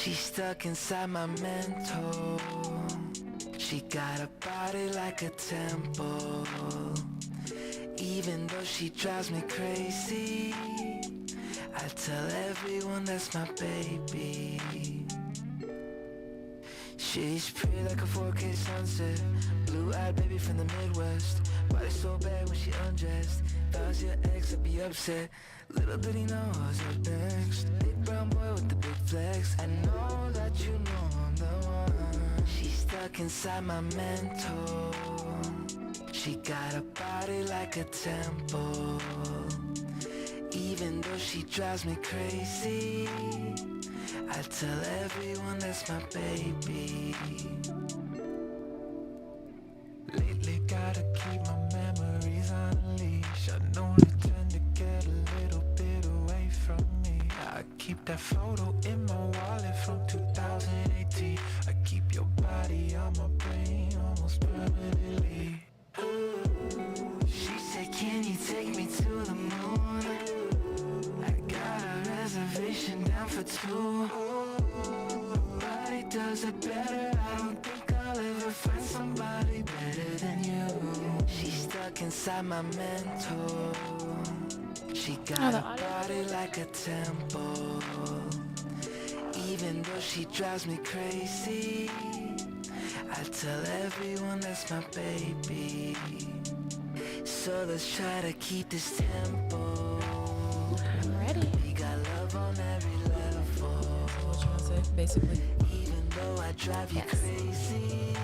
She's stuck inside my mental. She got a body like a temple. Even though she drives me crazy, I tell everyone that's my baby. She's pretty like a 4K sunset. Blue-eyed baby from the Midwest. Body so bad when she undressed. If I was your ex, I'd be upset. Little did he know I was up next. Big brown boy with the big flex. I know that you know I'm the one. She's stuck inside my mental. She got a body like a temple. Even though she drives me crazy, I tell everyone that's my baby. Lately gotta keep my memories on a leash. I know they tend to get a little bit away from me. I keep that photo in my wallet from 2018. I keep your body on my brain almost permanently. She said, can you take me to the moon? I got a reservation down for two. Nobody does it better. I don't think I'll ever find somebody better than you. She's stuck inside my mental. She got a body like a temple. Even though she drives me crazy, I tell everyone that's my baby. So let's try to keep this tempo. I'm ready. We got love on every level. What you want to say, basically? Even though I drive you crazy,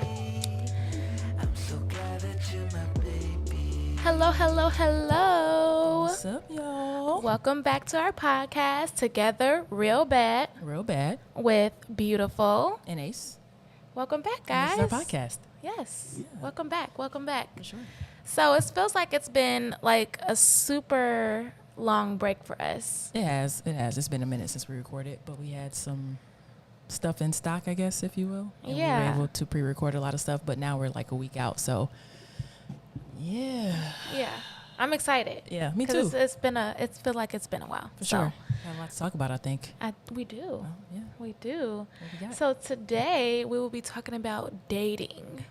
I'm so glad that you're my baby. Hello, hello, hello. What's up, y'all? Welcome back to our podcast, Together Real Bad, Real bad. with Beautiful. And Ace. Welcome back, And guys. this is our podcast. Yes. Yeah. Welcome back. Welcome back. For sure. So it feels like it's been like a super long break for us. It has. It has. It's been a minute since we recorded, but we had some stuff in stock, I guess, if you will. And Yeah. we were able to pre-record a lot of stuff, but now we're like a week out. So, yeah. Yeah. I'm excited. Yeah, me 'Cause too. it feels like it's been a while. For So, sure. Got a lot to talk about, I think. we do. Oh, yeah. We do. What we got? So today we will be talking about dating.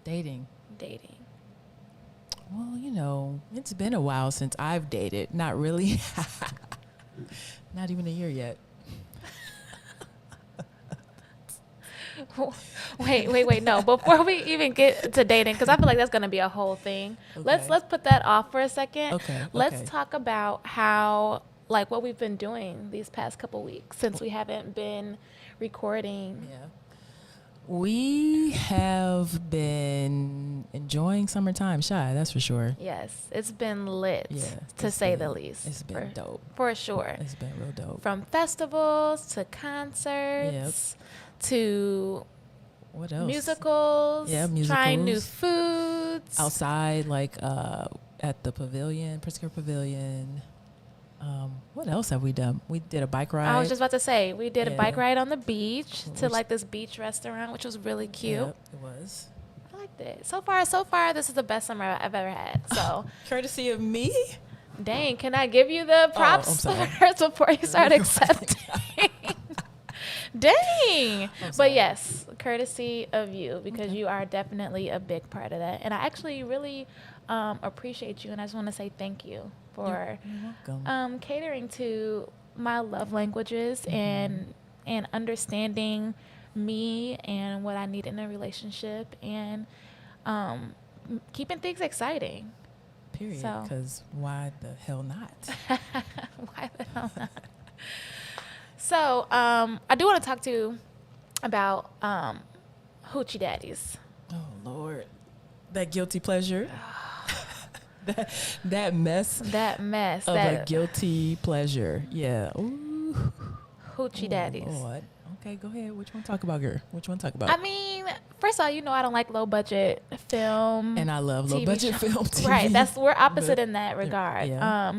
Dating. Dating. Well, you know, it's been a while since I've dated. Not really. Not even a year yet. Wait. No, before we even get to dating, because I feel like that's going to be a whole thing. Okay. Let's put that off for a second. Okay. Let's okay. talk about how, like, what we've been doing these past couple weeks since we haven't been recording. Yeah. We have been enjoying summertime shy, that's for sure. Yes, it's been lit, Yeah. to it's say been- the least. It's been dope. For sure. It's been real dope. From festivals to concerts to What else? musicals, Yeah, trying new musicals. foods. Outside, like at the pavilion, Pritzker Pavilion. What else have we done? We did a bike ride. I was just about to say, we did a Yeah. bike ride on the beach to Which- like this beach restaurant, which was really cute. Yep, it was. I liked it. So far, this is the best summer I've ever had. So, Courtesy of me? dang, can I give you the props I'm sorry. first before you start accepting? Dang. But sorry. yes, courtesy of you, because you are definitely a big part of that. And I actually really appreciate you, and I just want to say thank you for You're welcome. catering to my love languages and understanding me and what I need in a relationship, and keeping things exciting. Period. so- Because why the hell not? Why the hell not? So I do want to talk to you about hoochie daddies. Oh, Lord. That guilty pleasure. that mess That mess. of a That guilty pleasure. Yeah. Ooh. hoochie daddies. Lord. Okay, go ahead. Which one talk about, girl? Which one talk about? I mean, first of all, you know I don't like low budget film. And I love low TV budget show. film TV. Right, we're opposite But- in that regard. yeah.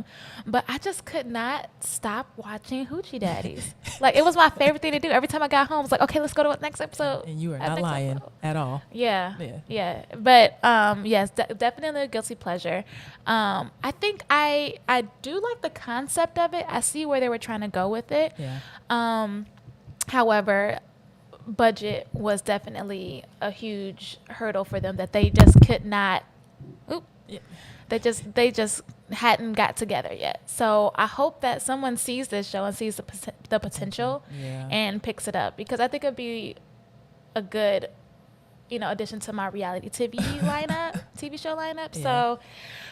But I just could not stop watching hoochie daddies. Like, it was my favorite thing to do. Every time I got home, I was like, okay, let's go to the next episode. And you are Next not lying episode. at all. Yeah. Yeah. But yes, definitely a guilty pleasure. I think I do like the concept of it. I see where they were trying to go with it. Yeah. However, budget was definitely a huge hurdle for them that they just could not. Oop, Yeah. they just hadn't got together yet. So I hope that someone sees this show and sees the potential Yeah. and picks it up, because I think it'd be a good, addition to my reality TV show lineup. Yeah. So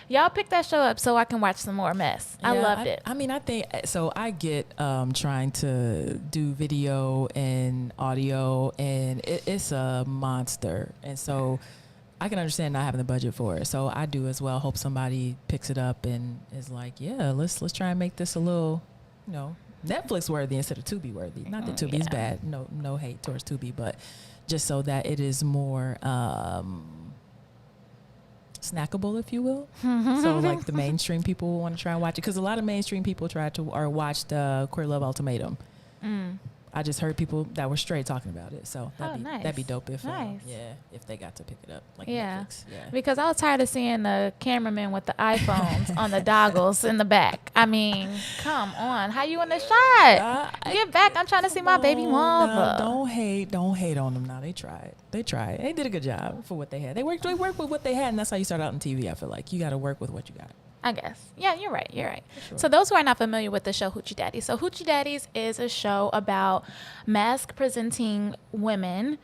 y'all pick that show up so I can watch some more mess. I Yeah, loved it. I mean, I think so. I get trying to do video and audio, and it's a monster. And so I can understand not having the budget for it. So I do as well. Hope somebody picks it up and is like, yeah, let's try and make this a little, Netflix worthy instead of Tubi worthy. Not that Tubi is Yeah. bad. No hate towards Tubi, but just so that it is more snackable, if you will. So like the mainstream people will want to try and watch it, because a lot of mainstream people tried to or watched Queer Love Ultimatum. I just heard people that were straight talking about it, so that'd be Nice. dope if Nice. if they got to pick it up like Yeah. Netflix. Yeah. Because I was tired of seeing the cameraman with the iPhones on the doggles in the back. I mean, come on. How you in the shot? Get back. I'm trying to see my baby mother. Don't hate on them now. They tried. They did a good job for what they had. They worked with what they had, and that's how you start out in TV. I feel like you got to work with what you got. I guess. Yeah, you're right. You're right. Sure. So those who are not familiar with the show Hoochie Daddies. So Hoochie Daddies is a show about mask presenting women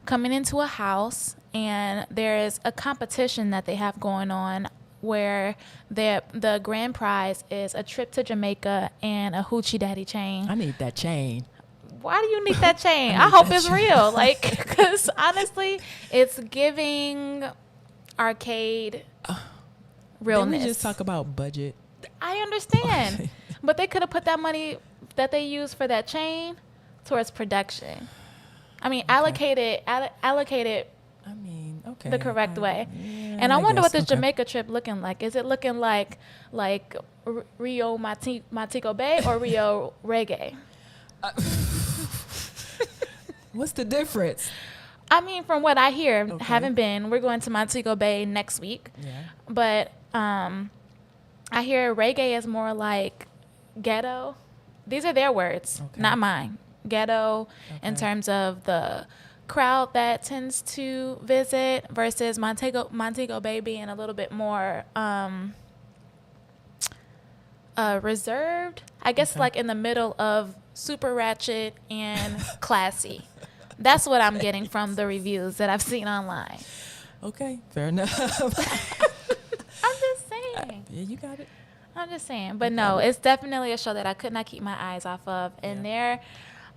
coming into a house, and there is a competition that they have going on where the grand prize is a trip to Jamaica and a Hoochie Daddy chain. I need that chain. Why do you need that chain? I I need hope that it's chain. real. Like, because honestly, it's giving arcade realness. Didn't we just talk about budget? I understand, Okay. but they could have put that money that they used for that chain towards production. I mean, allocate it I mean, okay. the correct way. Yeah, And I wonder what guess. this Okay. Jamaica trip looking like. Is it looking like Rio Montego Bay or Rio Reggae? What's the difference? I mean, from what I hear, Okay. haven't been. We're going to Montego Bay next week. Yeah. But I hear reggae is more like ghetto. These are their words, Okay. not mine. Ghetto in Okay. terms of the crowd that tends to visit, versus Montego Bay being a little bit more reserved. I guess Okay. like in the middle of super ratchet and classy. That's what I'm getting from the reviews that I've seen online. Okay, fair enough. I'm just saying. Yeah, you got it. I'm just saying. But no, it's definitely a show that I could not keep my eyes off of. And there,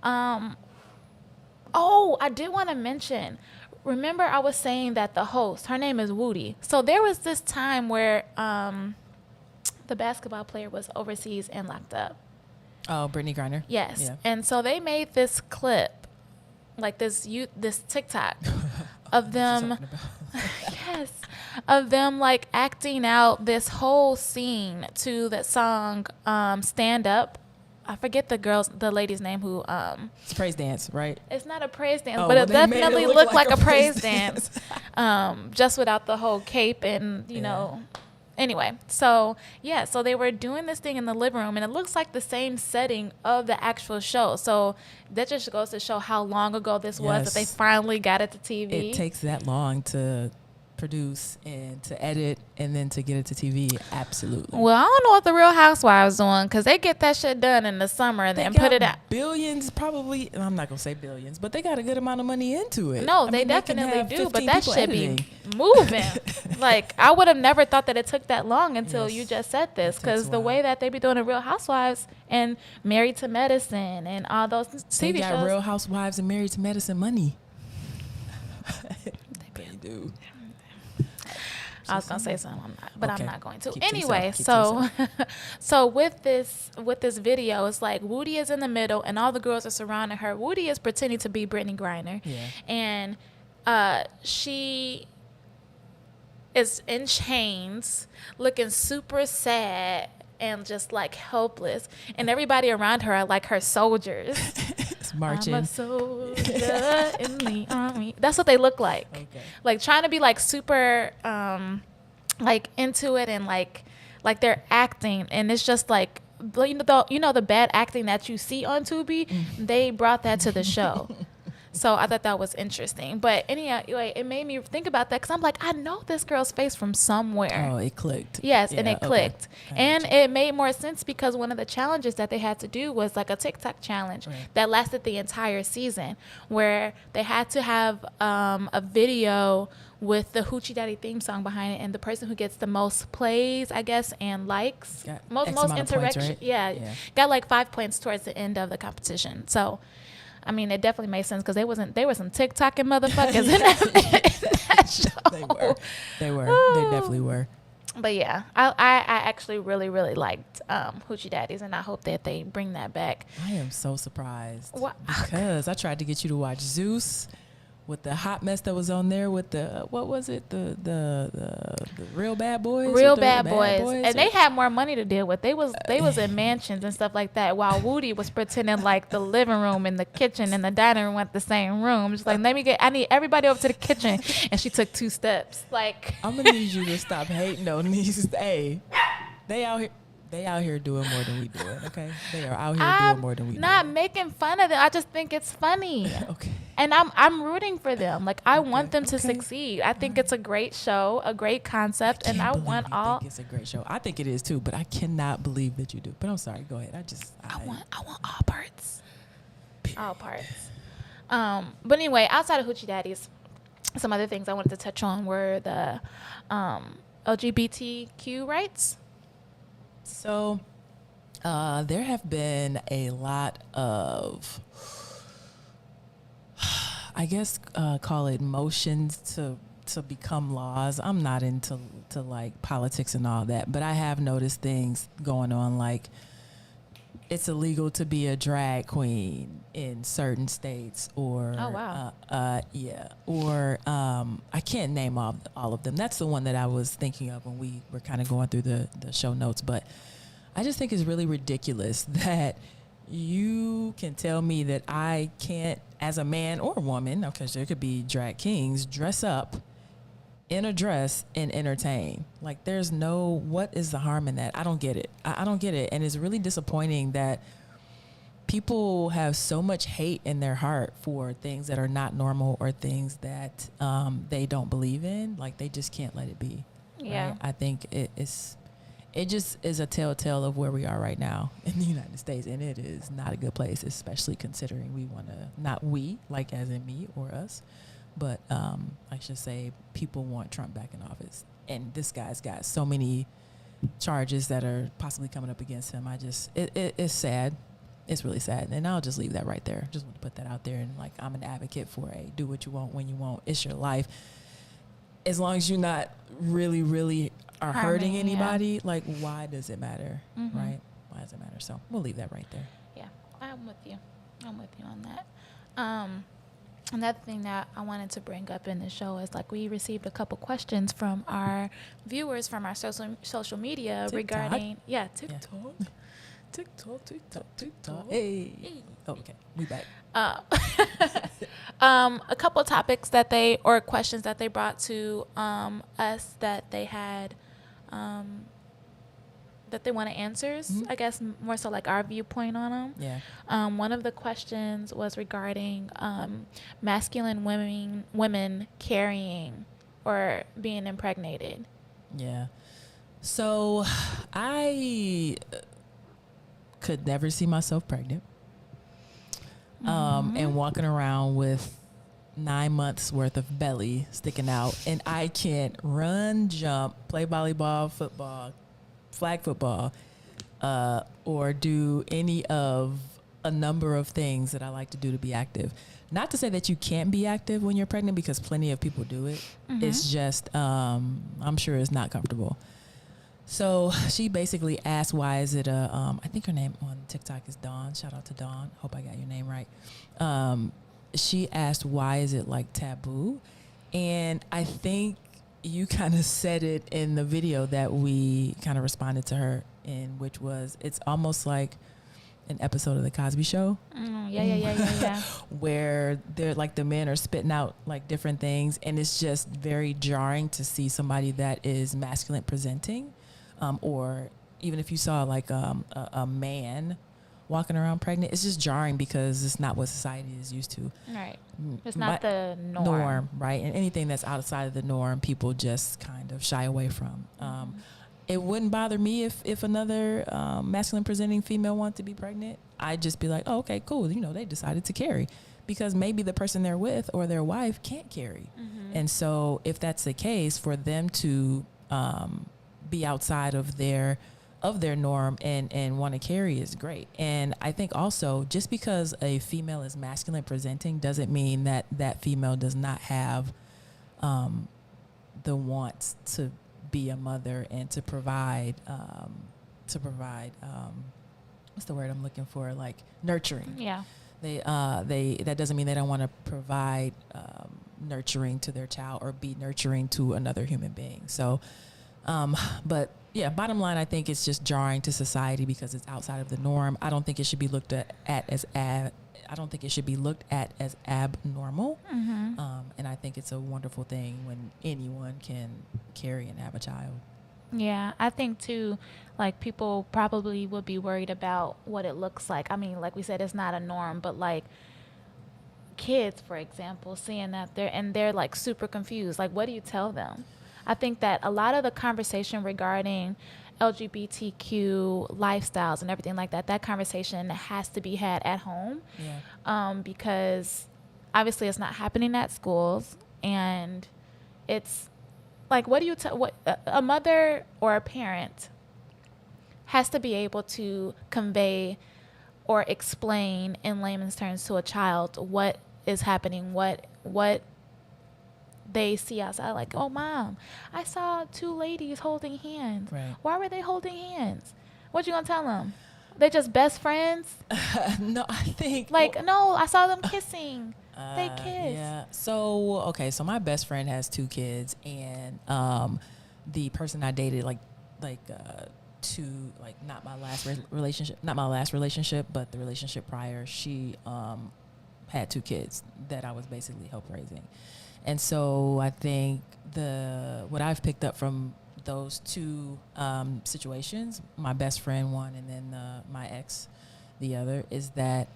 I did want to mention, remember I was saying that the host, her name is Woody. So there was this time where the basketball player was overseas and locked up. Oh, Brittany Griner. Yes. Yeah. And so they made this clip, like this TikTok of them. Yes, of them like acting out this whole scene to that song Stand Up. I forget the lady's name who It's a praise dance, right? it's not a praise dance, Oh, but well, it they made it definitely look looked like like a a praise praise dance. Just without the whole cape and you Yeah. know. Anyway, so they were doing this thing in the living room, and it looks like the same setting of the actual show. So that just goes to show how long ago this was that they Yes. finally got it to TV. It takes that long to produce and to edit and then to get it to TV. Absolutely. Well, I don't know what the Real Housewives doing, because they get that shit done in the summer and They then got put it out. billions, probably. And I'm not gonna say billions, but they got a good amount of money into it. No, I they mean, can definitely have do, but 15 that people shit editing. be moving. Like, I would have never thought that it took that long until Yes. you just said this, It takes because a the while. way that they be doing the Real Housewives and Married to Medicine and all those They TV got shows. Real Housewives and Married to Medicine money. They do. I was gonna say something, but Okay. I'm not going to. Keep to Anyway, yourself. Keep to so with this video, it's like Woody is in the middle, and all the girls are surrounding her. Woody is pretending to be Brittany Griner, Yeah. and she is in chains, looking super sad and just like helpless, and everybody around her are like her soldiers. It's marching. I'm a soldier in the army. That's what they look like. Okay. Like trying to be like super like into it, and like they're acting, and it's just like the bad acting that you see on Tubi, they brought that to the show. So I thought that was interesting. But anyway, it made me think about that because I'm like, I know this girl's face from somewhere. Oh, it clicked. Yes, Yeah, and it okay. clicked. I And got you. it made more sense because one of the challenges that they had to do was like a TikTok challenge Right. that lasted the entire season, where they had to have a video with the Hoochie Daddy theme song behind it, and the person who gets the most plays, I guess, and likes, Got most X amount of points, interaction, right? yeah, got like 5 points towards the end of the competition. So, I mean, it definitely made sense because they were some TikToking motherfuckers in that show. They were. Oh. They definitely were. But yeah, I actually really, really liked Hoochie Daddies, and I hope that they bring that back. I am so surprised What? because I tried to get you to watch Zeus with the hot mess that was on there with the what was it the real bad boys, Real or the bad boys. And or- they had more money to deal with. They was in mansions and stuff like that, while Woody was pretending like the living room and the kitchen and the dining room were at the same room. Just like, I need everybody over to the kitchen, and she took 2 steps. Like, I'm gonna need you to stop hating on these. Hey, they out here doing more than we doing. Okay, they are out here doing more than we not doing. making fun of them. I just think it's funny. Okay. And I'm rooting for them. Like, I want them to okay. succeed. I think it's a great show, a great concept, and I Can't want believe you all think it's a great show. I think it is too, but I cannot believe that you do. But I'm sorry. Go ahead. I want all parts. All parts. But anyway, outside of Hoochie Daddies, some other things I wanted to touch on were the LGBTQ rights. So, there have been a lot of, I guess, call it motions to become laws. I'm not into like politics and all that, but I have noticed things going on, like it's illegal to be a drag queen in certain states, or Oh, wow. or I can't name all of them. That's the one that I was thinking of when we were kind of going through the show notes. But I just think it's really ridiculous that you can tell me that I can't, as a man or woman, because there could be drag kings, dress up in a dress and entertain. Like, there's no, what is the harm in that? I don't get it. I don't get it. And it's really disappointing that people have so much hate in their heart for things that are not normal, or things that they don't believe in. Like, they just can't let it be. Yeah. Right? I think it just is a telltale of where we are right now in the United States. And it is not a good place, especially considering we want to, not we, like as in me or us, but I should say people want Trump back in office. And this guy's got so many charges that are possibly coming up against him. It's sad. It's really sad. And I'll just leave that right there. Just want to put that out there. And like, I'm an advocate for do what you want when you want. It's your life. As long as you're not really, really are hurting Harming, anybody, like, why does it matter? Mhm. Right? Why does it matter? So we'll leave that right there. Yeah, I'm with you. I'm with you on that. Another thing that I wanted to bring up in the show is, like, we received a couple questions from our viewers from our social media TikTok? regarding TikTok. Hey. Okay, we back. A couple of topics or questions that they brought to us that they had that they wanted answers. Mhm. I guess more so like our viewpoint on them. Yeah. One of the questions was regarding masculine women carrying or being impregnated. Yeah. So I could never see myself pregnant. And walking around with 9 months worth of belly sticking out, and I can't run, jump, play volleyball, football, flag football, or do any of a number of things that I like to do to be active. Not to say that you can't be active when you're pregnant, because plenty of people do it. It's just, I'm sure it's not comfortable. So she basically asked, why is it I think her name on TikTok is Dawn. Shout out to Dawn. Hope I got your name right. She asked, why is it like taboo? And I think you kind of said it in the video that we kind of responded to her in, which was, it's almost like an episode of The Cosby Show. Yeah. Where they're like, the men are spitting out like different things, and it's just very jarring to see somebody that is masculine presenting, or even if you saw like a man walking around pregnant, it's just jarring because it's not what society is used to. Right. It's My- not the norm. right? And anything that's outside of the norm, people just kind of shy away from. It wouldn't bother me if another masculine presenting female wanted to be pregnant. I'd just be like, oh, okay, cool. You know, they decided to carry because maybe the person they're with or their wife can't carry. And so if that's the case, for them to be outside of their norm and want to carry is great. And I think also just because a female is masculine presenting doesn't mean that that female does not have the wants to be a mother and to provide what's the word I'm looking for, like nurturing. Yeah. They that doesn't mean they don't want to provide nurturing to their child or be nurturing to another human being. So but yeah, bottom line, I think it's just jarring to society because it's outside of the norm. I don't think it should be looked at as abnormal. And I think it's a wonderful thing when anyone can carry and have a child. Yeah, I think too, like people probably would be worried about what it looks like. I mean, like we said, it's not a norm, but like kids, for example, seeing that they're like super confused. Like, what do you tell them? I think that a lot of the conversation regarding LGBTQ lifestyles and everything like that conversation has to be had at home. Yeah. Because obviously it's not happening at schools, and it's like, what do you tell, what a mother or a parent has to be able to convey or explain in layman's terms to a child what is happening, what they see outside. Like, oh, Mom, I saw two ladies holding hands. Right. Why were they holding hands? What you gonna tell them? They're just best friends? No, I think Like, no, I saw them kissing. They kissed. Yeah. So okay, so my best friend has 2 kids, and the person I dated not my last relationship, but the relationship prior, she had 2 kids that I was basically help raising. And so I think what I've picked up from those 2 situations, my best friend one and then my ex the other, is that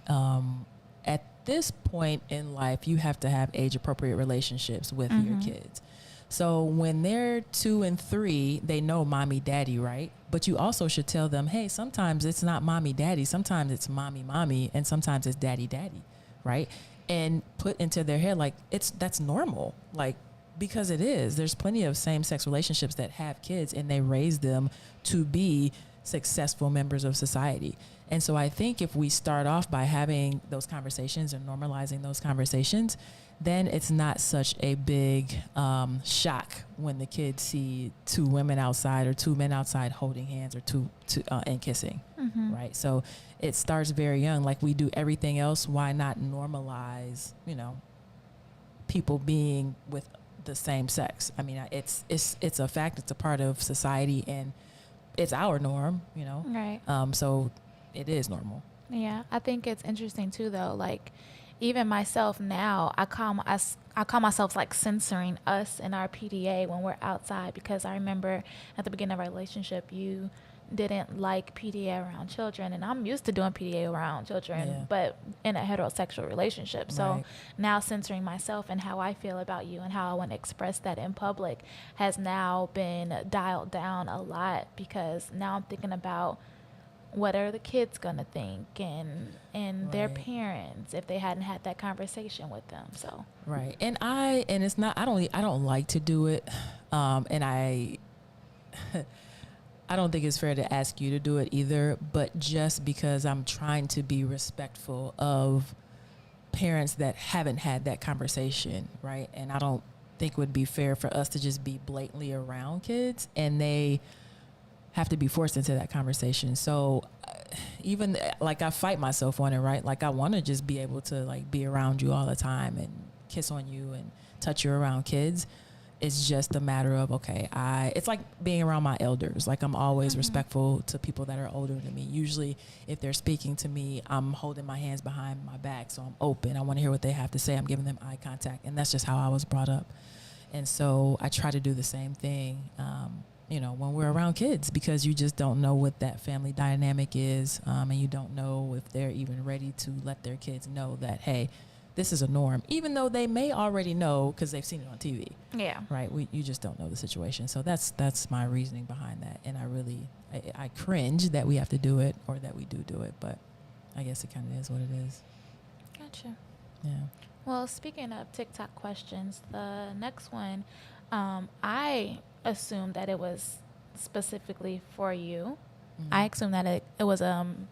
at this point in life, you have to have age-appropriate relationships with your kids. So when they're 2 and 3, they know mommy, daddy, right? But you also should tell them, hey, sometimes it's not mommy, daddy. Sometimes it's mommy, mommy, and sometimes it's daddy, daddy, right? And put into their head, like, that's normal. Like, because it is. There's plenty of same-sex relationships that have kids, and they raise them to be successful members of society. And so I think if we start off by having those conversations and normalizing those conversations, then it's not such a big shock when the kids see 2 women outside or 2 men outside holding hands or and kissing, right? So it starts very young. Like we do everything else, why not normalize, people being with the same sex? I mean, it's a fact. It's a part of society, and it's our norm, Right. So it is normal. Yeah, I think it's interesting too, though. Like, even myself now, I call myself like censoring us in our PDA when we're outside, because I remember at the beginning of our relationship, you didn't like PDA around children, and I'm used to doing PDA around children, but in a heterosexual relationship. So Right. now censoring myself and how I feel about you and how I want to express that in public has now been dialed down a lot, because now I'm thinking about what are the kids gonna think, and their Right. parents, if they hadn't had that conversation with them. So Right. And it's not, I don't like to do it. And I don't think it's fair to ask you to do it either, but just because I'm trying to be respectful of parents that haven't had that conversation, right? And I don't think it would be fair for us to just be blatantly around kids and they have to be forced into that conversation. So even like I fight myself on it, right? Like I want to just be able to like be around you all the time and kiss on you and touch you around kids. It's just a matter of, okay, it's like being around my elders. Like I'm always respectful to people that are older than me. Usually if they're speaking to me, I'm holding my hands behind my back. So I'm open. I want to hear what they have to say. I'm giving them eye contact. And that's just how I was brought up. And so I try to do the same thing when we're around kids, because you just don't know what that family dynamic is, and you don't know if they're even ready to let their kids know that, hey, this is a norm, even though they may already know because they've seen it on TV. Yeah. Right. You just don't know the situation. So that's my reasoning behind that. And I cringe that we have to do it, or that we do it, but I guess it kind of is what it is. Gotcha. Yeah. Well, speaking of TikTok questions, the next one, I assumed that it was specifically for you. Mhm. I assumed that it was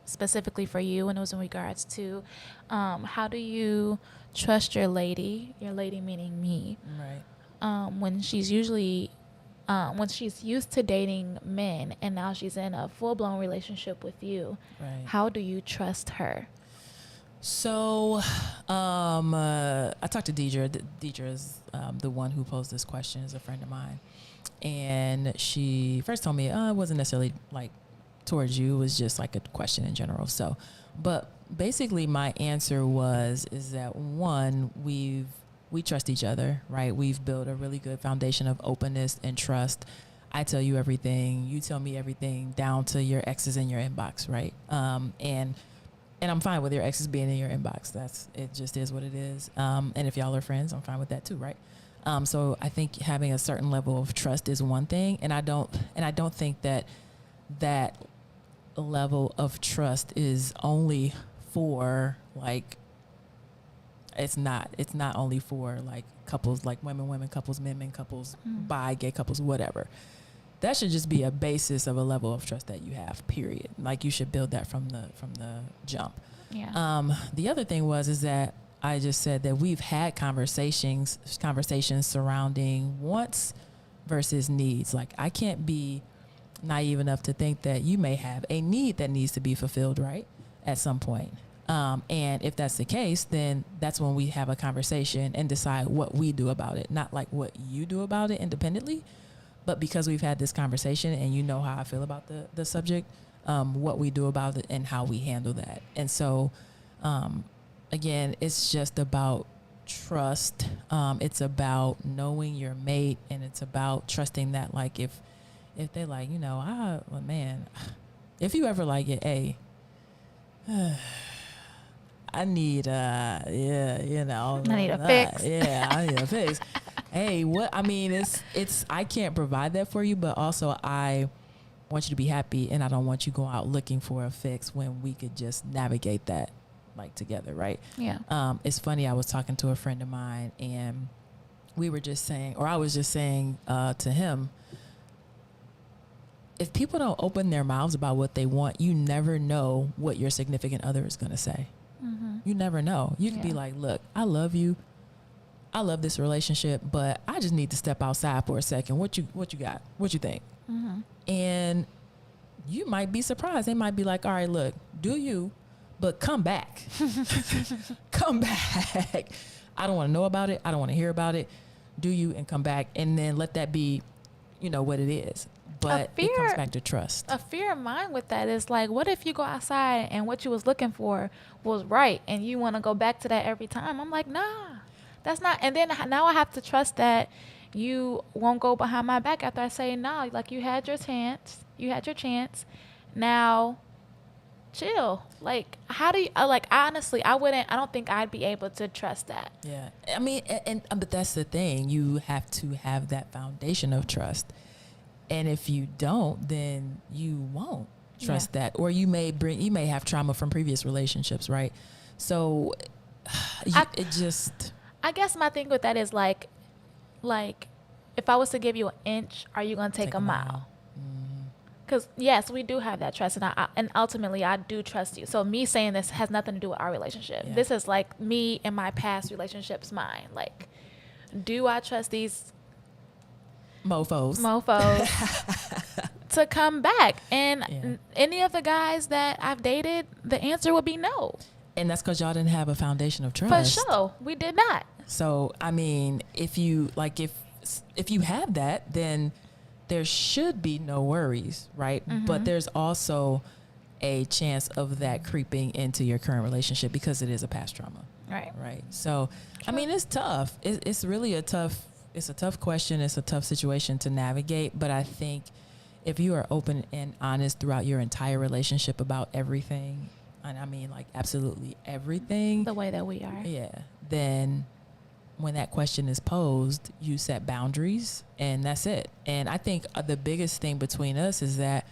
specifically for you, and it was in regards to how do you trust your lady meaning me, Right. when she's used to dating men and now she's in a full-blown relationship with you. Right. How do you trust her? So, I talked to Deidre. Deidre is the one who posed this question, is a friend of mine. And she first told me, it wasn't necessarily like towards you. It was just like a question in general. So, but basically my answer is that one, we trust each other, right? We've built a really good foundation of openness and trust. I tell you everything, you tell me everything, down to your exes in your inbox, right? And I'm fine with your exes being in your inbox. It just is what it is. And if y'all are friends, I'm fine with that too, right? So I think having a certain level of trust is one thing, and I don't think that level of trust is only for like, it's not only for like couples, like women couples, men couples, bi, gay couples, whatever. That should just be a basis of a level of trust that you have, period. Like, you should build that from the jump. Yeah. The other thing is that I just said that we've had conversations surrounding wants versus needs. Like, I can't be naive enough to think that you may have a need that needs to be fulfilled, right, at some point. And if that's the case, then that's when we have a conversation and decide what we do about it. Not like what you do about it independently, but because we've had this conversation and you know how I feel about the subject, what we do about it and how we handle that. And so, again, it's just about trust. It's about knowing your mate, and it's about trusting that, like, if they're like, man, if you ever like it, hey, I need I need a fix. Yeah, I need a fix. Hey, it's I can't provide that for you, but also I want you to be happy, and I don't want you going out looking for a fix when we could just navigate that, like, together, right? Yeah. It's funny, I was talking to a friend of mine, and I was just saying to him, if people don't open their mouths about what they want, you never know what your significant other is going to say. Mm-hmm. You never know. You could be Yeah. like, look, I love you. I love this relationship, but I just need to step outside for a second. What you got? What you think? Mm-hmm. And you might be surprised. They might be like, all right, look, do you, but come back. Come back. I don't want to know about it. I don't want to hear about it. Do you, and come back, and then let that be, what it is. But it comes back to trust. A fear of mine with that is like, what if you go outside and what you was looking for was right, and you want to go back to that every time? I'm like, nah, that's not. And then now I have to trust that you won't go behind my back after I say no. Like, you had your chance. Now, chill. Like, how do you? Honestly, I don't think I'd be able to trust that. Yeah, I mean, but that's the thing. You have to have that foundation of trust. And if you don't, then you won't trust that. Or you may have trauma from previous relationships, right? So I guess my thing with that is like if I was to give you an inch, are you going to take a mile? Because yes, we do have that trust, and ultimately I do trust you. So me saying this has nothing to do with our relationship. Yeah. This is like me and my past relationships, mine. Like, do I trust these mofos to come back? And any of the guys that I've dated, the answer would be no. And that's because y'all didn't have a foundation of trust. For sure, we did not. So I mean, if you have that, then there should be no worries, right? Mm-hmm. But there's also a chance of that creeping into your current relationship because it is a past trauma. Right. So, I mean, it's tough. It's really a tough question. It's a tough situation to navigate. But I think if you are open and honest throughout your entire relationship about everything, and I mean like absolutely everything, The way that we are. yeah, then when that question is posed, you set boundaries and that's it. And I think the biggest thing between us is that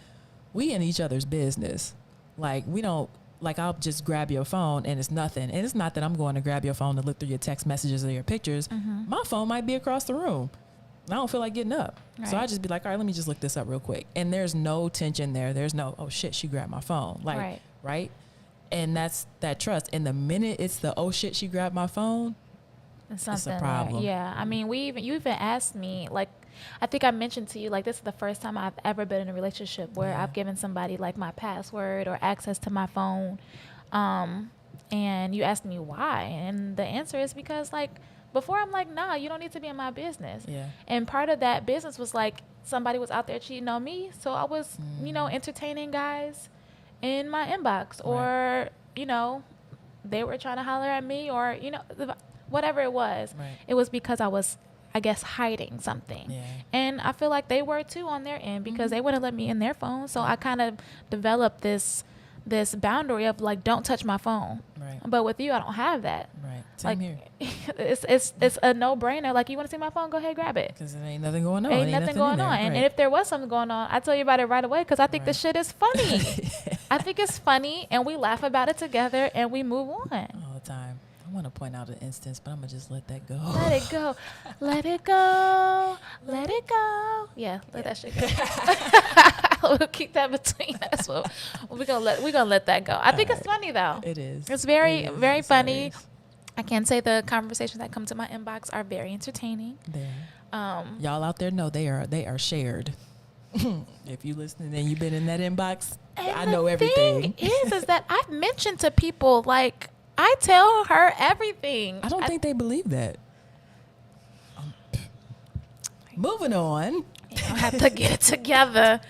we in each other's business. Like we don't, like I'll just grab your phone and it's nothing. And it's not that I'm going to grab your phone to look through your text messages or your pictures. Mm-hmm. My phone might be across the room. I don't feel like getting up. So I Right. just be like, all right, let me just look this up real quick. And there's no tension there. There's no, oh shit, she grabbed my phone. Like, Right. right? And that's that trust. And the minute it's the, oh shit, she grabbed my phone, It's It's a something. problem. Yeah. I mean, you even asked me, like, I think I mentioned to you, like, this is the first time I've ever been in a relationship where Yeah. I've given somebody like my password or access to my phone. And you asked me why. And the answer is because, like, before I'm like, nah, you don't need to be in my business. yeah. And part of that business was like somebody was out there cheating on me. So I was, entertaining guys in my inbox, or, they were trying to holler at me, or, whatever it was. Right. It was because I was, I guess, hiding something. Yeah. And I feel like they were too on their end because they wouldn't let me in their phone. So I kind of developed this boundary of like, don't touch my phone. Right. But with you, I don't have that. Right. Same Like, here. it's a no brainer. Like, you want to see my phone? Go ahead, grab it. Because there ain't nothing going on. Ain't nothing going in there. on. And Right. if there was something going on, I tell you about it right away because I think the Right. shit is funny. I think it's funny, and we laugh about it together, and we move on. all the time. I want to point out an instance, but I'm gonna just let that go. Let it go. Let it go. Let it go. Yeah, let that shit go. We'll keep that between us. We're gonna let that go. I think it's funny though. It is. It's very, It is. very It's funny. hilarious. I can say the conversations that come to my inbox are very entertaining. There. Um, Y'all out there know they are shared. If you listening and you've been in that inbox, and I the know everything. thing is that I've mentioned to people, like, I tell her everything. I don't think they believe that. Moving on. You don't have to get it together.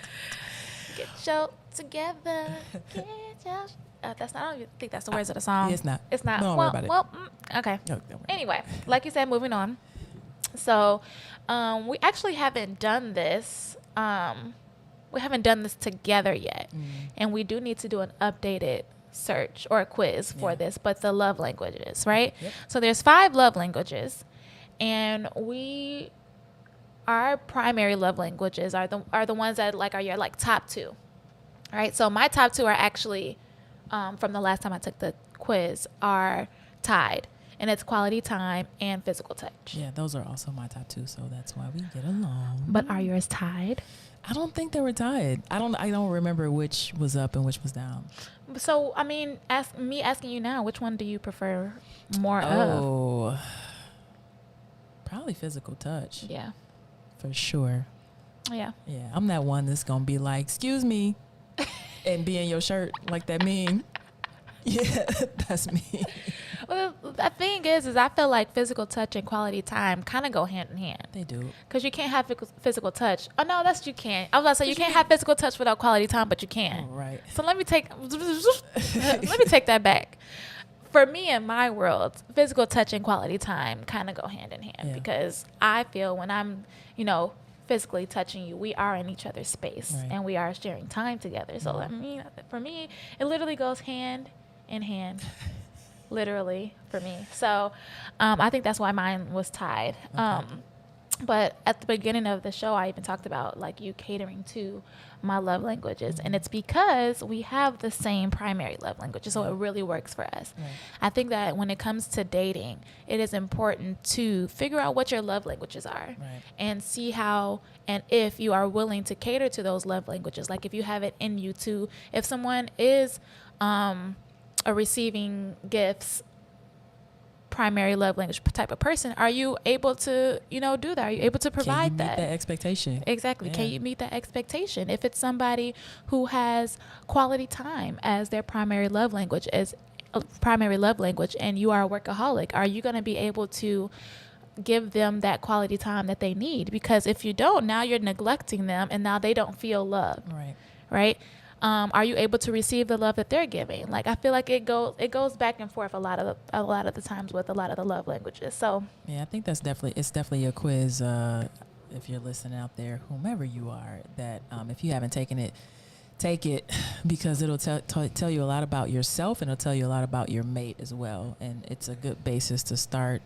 Get your together. Get your. That's not. I don't even think that's the words of the song. It's not. It's not. Don't well, worry about it. well, okay. No, don't worry. Anyway, like you said, moving on. So, we actually haven't done this. We haven't done this together yet, and we do need to do an updated search or a quiz for Yeah. this. But the love languages, right? Yep. So there's 5 love languages, and our primary love languages are the ones that are your top 2. All right. So my top 2 are actually from the last time I took the quiz are tied, and it's quality time and physical touch. Yeah, those are also my top 2, so that's why we get along. But are yours tied? I don't think they were tied. I don't remember which was up and which was down. So I mean, asking you now, which one do you prefer more of? Oh, probably physical touch Yeah. for sure. Yeah. Yeah, I'm that one that's gonna be like, "Excuse me," and be in your shirt like that mean. Yeah, that's me. Well, the thing is I feel like physical touch and quality time kind of go hand in hand. They do. Because you can't have physical touch. Oh, no, you can't. I was about to say, you can't have physical touch without quality time, but you can. Oh, right. So let me take that back. For me, in my world, physical touch and quality time kind of go hand in hand. Yeah. Because I feel when I'm, physically touching you, we are in each other's space. Right. And we are sharing time together. So, I mean, for me, it literally goes hand in hand. Literally, for me. So, I think that's why mine was tied. Okay. But at the beginning of the show, I even talked about you catering to my love languages. And it's because we have the same primary love languages. So it really works for us. Right. I think that when it comes to dating, it is important to figure out what your love languages are. Right. And see how and if you are willing to cater to those love languages. Like if you have it in you to, if someone is a receiving gifts primary love language type of person, are you able to do that? Are you able to provide Can you meet that expectation? Exactly. Yeah. Can you meet that expectation? If it's somebody who has quality time as their primary love language, and you are a workaholic, are you going to be able to give them that quality time that they need? Because if you don't, now you're neglecting them, and now they don't feel loved. Right? Are you able to receive the love that they're giving? I feel like it goes back and forth a lot of the times with a lot of the love languages. So Yeah, I think it's definitely a quiz if you're listening out there, whomever you are, that if you haven't taken it, take it, because it'll tell you a lot about yourself, and it'll tell you a lot about your mate as well. And it's a good basis to start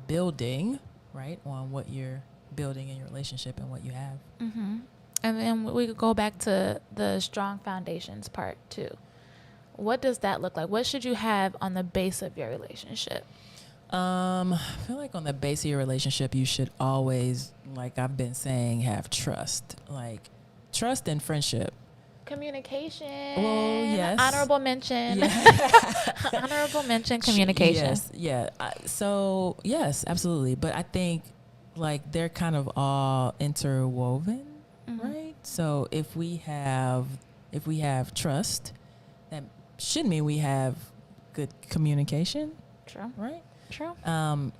building, right, on what you're building in your relationship and what you have. Mm-hmm. And then we could go back to the strong foundations part too. What does that look like? What should you have on the base of your relationship? I feel like on the base of your relationship, you should always, like I've been saying, have trust. Like trust and friendship. Communication. Well, yes. Honorable mention. Yeah. Honorable mention, communication. Yes. Yeah. So yes, absolutely. But I think like they're kind of all interwoven, right? So if we have trust, that should mean we have good communication. True. Right? True.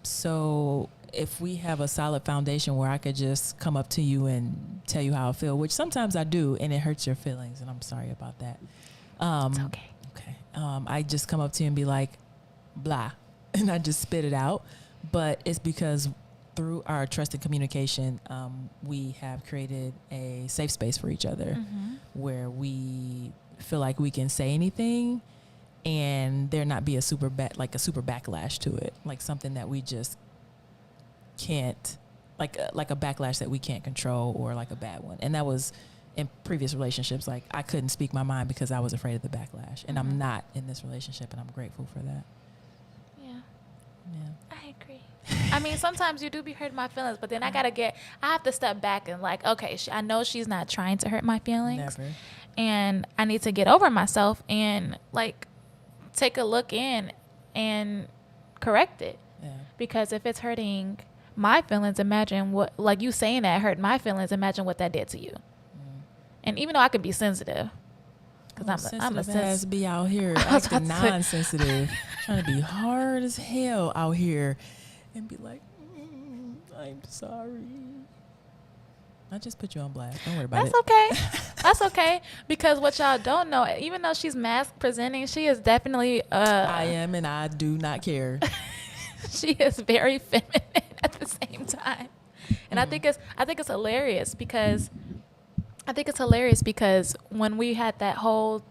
So if we have a solid foundation where I could just come up to you and tell you how I feel, which sometimes I do, and it hurts your feelings, and I'm sorry about that. It's okay. Okay. I just come up to you and be like, blah, and I just spit it out. But it's because through our trust and communication, we have created a safe space for each other where we feel like we can say anything and there not be a super backlash to it, like something that we just can't, like a backlash that we can't control, or like a bad one. And that was in previous relationships. Like I couldn't speak my mind because I was afraid of the backlash, and I'm not in this relationship, and I'm grateful for that. Yeah. I agree. I mean, sometimes you do be hurting my feelings, but then I have to step back and like, okay, I know she's not trying to hurt my feelings. Never. And I need to get over myself and like take a look in and correct it. Yeah. Because if it's hurting my feelings, imagine what, like you saying that hurt my feelings, imagine what that did to you. And even though I could be sensitive, because I'm a sensitive be out here acting non-sensitive, trying to be hard as hell out here, and be like, I'm sorry. I just put you on blast. Don't worry about it. That's okay. That's okay. Because what y'all don't know, even though she's mask presenting, she is definitely I am, and I do not care. She is very feminine at the same time. And I think it's hilarious because when we had that whole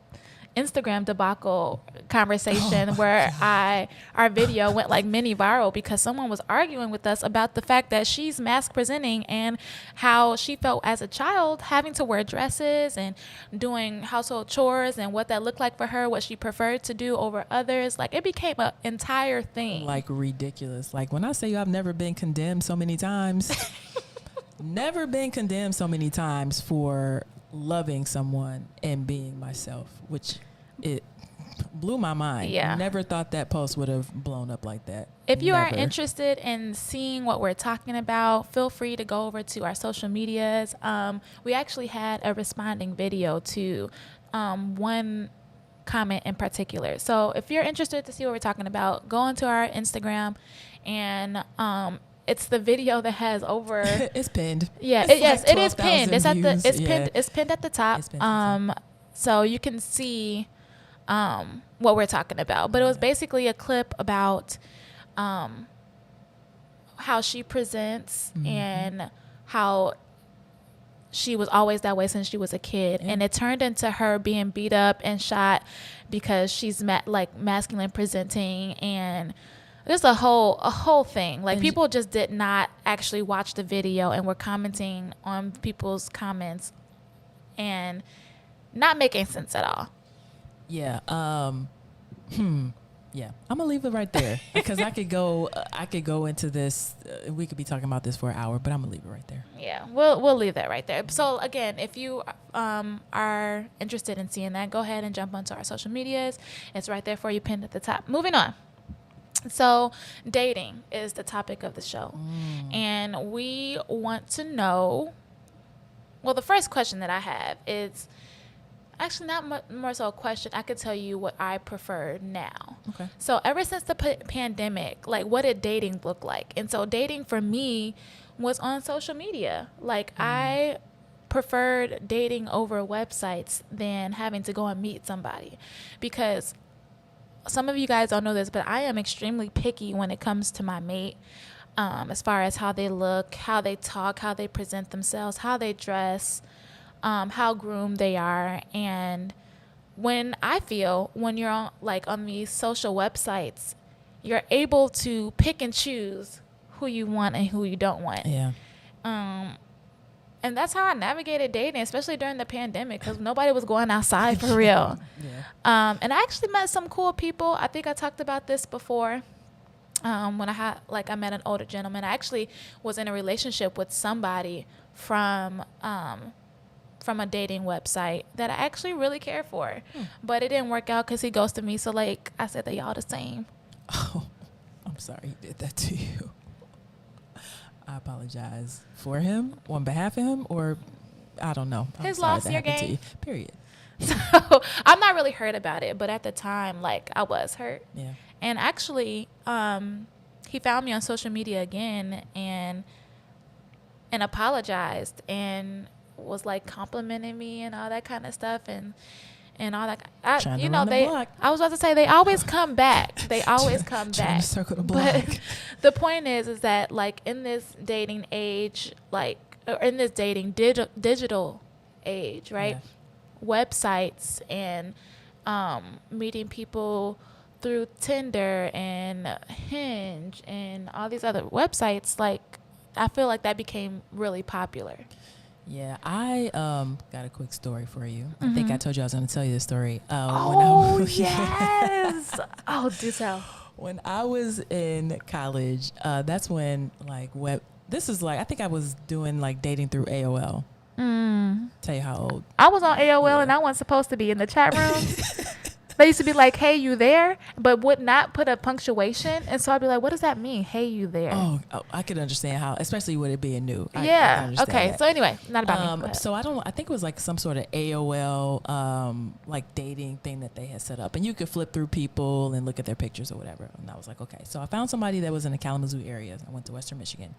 Instagram debacle conversation where our video went like mini viral because someone was arguing with us about the fact that she's mask presenting and how she felt as a child having to wear dresses and doing household chores and what that looked like for her, what she preferred to do over others. Like it became an entire thing. Like ridiculous. Like when I say I've never been condemned so many times, never been condemned so many times for loving someone and being myself, which it blew my mind. Yeah. Never thought that post would have blown up like that. If you are Never. interested in seeing what we're talking about, feel free to go over to our social medias. We actually had a responding video to one comment in particular. So if you're interested to see what we're talking about, go onto our Instagram, and it's the video that has over. It's pinned. Yeah, It's it is pinned. It's at the views. it's Yeah. pinned. It's pinned at the top. It's pinned at the top. So you can see what we're talking about. But it was basically a clip about how she presents and how she was always that way since she was a kid. Yeah. And it turned into her being beat up and shot because she's masculine presenting, and there's a whole thing. Like, And people just did not actually watch the video and were commenting on people's comments and not making sense at all. Yeah. Yeah. I'm gonna leave it right there because I could go into this. We could be talking about this for an hour, but I'm gonna leave it right there. Yeah, we'll leave that right there. So again, if you are interested in seeing that, go ahead and jump onto our social medias. It's right there for you, pinned at the top. Moving on. So dating is the topic of the show, and we want to know. Well, the first question that I have is actually not more so a question. I could tell you what I prefer now. Okay. So ever since the pandemic, like, what did dating look like? And so dating for me was on social media. Like, I preferred dating over websites than having to go and meet somebody, because some of you guys don't know this, but I am extremely picky when it comes to my mate. as far as how they look, how they talk, how they present themselves, how they dress, how groomed they are. And when you're on these social websites, you're able to pick and choose who you want and who you don't want. Yeah. And that's how I navigated dating, especially during the pandemic, because nobody was going outside for real. Yeah. And I actually met some cool people. I think I talked about this before. When I met an older gentleman. I actually was in a relationship with somebody from a dating website that I actually really cared for. But it didn't work out because he ghosted me. So, like I said, they all the same. Oh, I'm sorry he did that to you. I apologize for him, on behalf of him, or I don't know. His loss, your to you. gain. Period. So I'm not really hurt about it, but at the time, like, I was hurt. Yeah. And actually, he found me on social media again and apologized and was like complimenting me and all that kind of stuff and all that. Trying to run the block. I was about to say they always come back. They always come Trying back. to circle the block. But the point is that like in this dating age, or in this dating digital age, right? Yeah. Websites and meeting people through Tinder and Hinge and all these other websites, like I feel like that became really popular. Yeah, I got a quick story for you. I think I told you I was going to tell you this story. Yes. Oh, do tell. When I was in college, that's when this is like, I think I was doing like dating through AOL. Tell you how old. I was on AOL and I wasn't supposed to be in the chat room. They used to be like, hey, you there? But would not put a punctuation. And so I'd be like, what does that mean? Hey, you there? Oh, I could understand how, especially with it being new. I Okay. that. So anyway, not about me. So I think it was like some sort of AOL like dating thing that they had set up. And you could flip through people and look at their pictures or whatever. And I was like, okay. So I found somebody that was in the Kalamazoo area. I went to Western Michigan.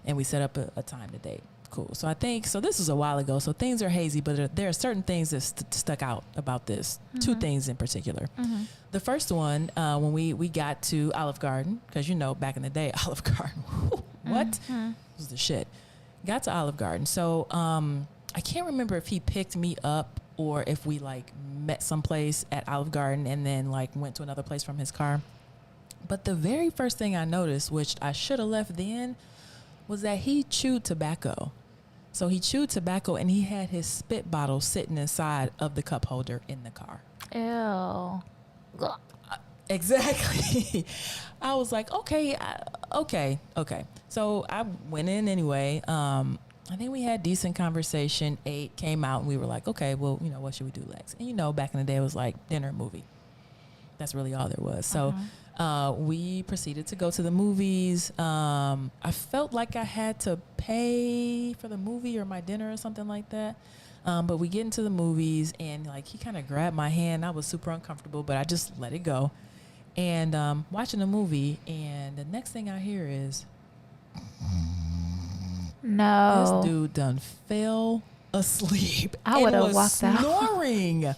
And we set up a time to date. Cool. So this was a while ago. So things are hazy, but there are certain things that stuck out about this. Two things in particular. The first one, when we got to Olive Garden, because back in the day, Olive Garden, what was the shit? Got to Olive Garden. So I can't remember if he picked me up or if we like met someplace at Olive Garden and then like went to another place from his car. But the very first thing I noticed, which I should have left then, was that he chewed tobacco. So he chewed tobacco and he had his spit bottle sitting inside of the cup holder in the car. Ew. Exactly. I was like, okay. So I went in anyway. I think we had decent conversation, ate, came out, and we were like, okay, well, what should we do next? And back in the day it was like dinner, movie. That's really all there was. So we proceeded to go to the movies. I felt like I had to pay for the movie or my dinner or something like that. But we get into the movies and like he kind of grabbed my hand. I was super uncomfortable, but I just let it go. And watching the movie, and the next thing I hear is, no, this dude done fell asleep. I would have walked out. Snoring. I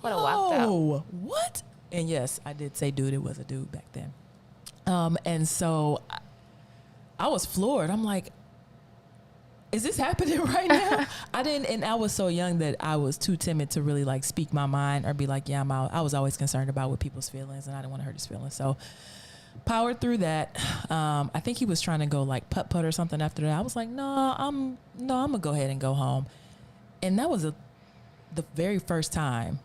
would have walked out. Oh, what? And yes, I did say dude. It was a dude back then. And so I was floored. I'm like, is this happening right now? And I was so young that I was too timid to really like speak my mind or be like, yeah, I'm out. I was always concerned about what people's feelings and I didn't want to hurt his feelings. So powered through that. I think he was trying to go like putt or something after that. I was like, I'm gonna go ahead and go home. And that was the very first time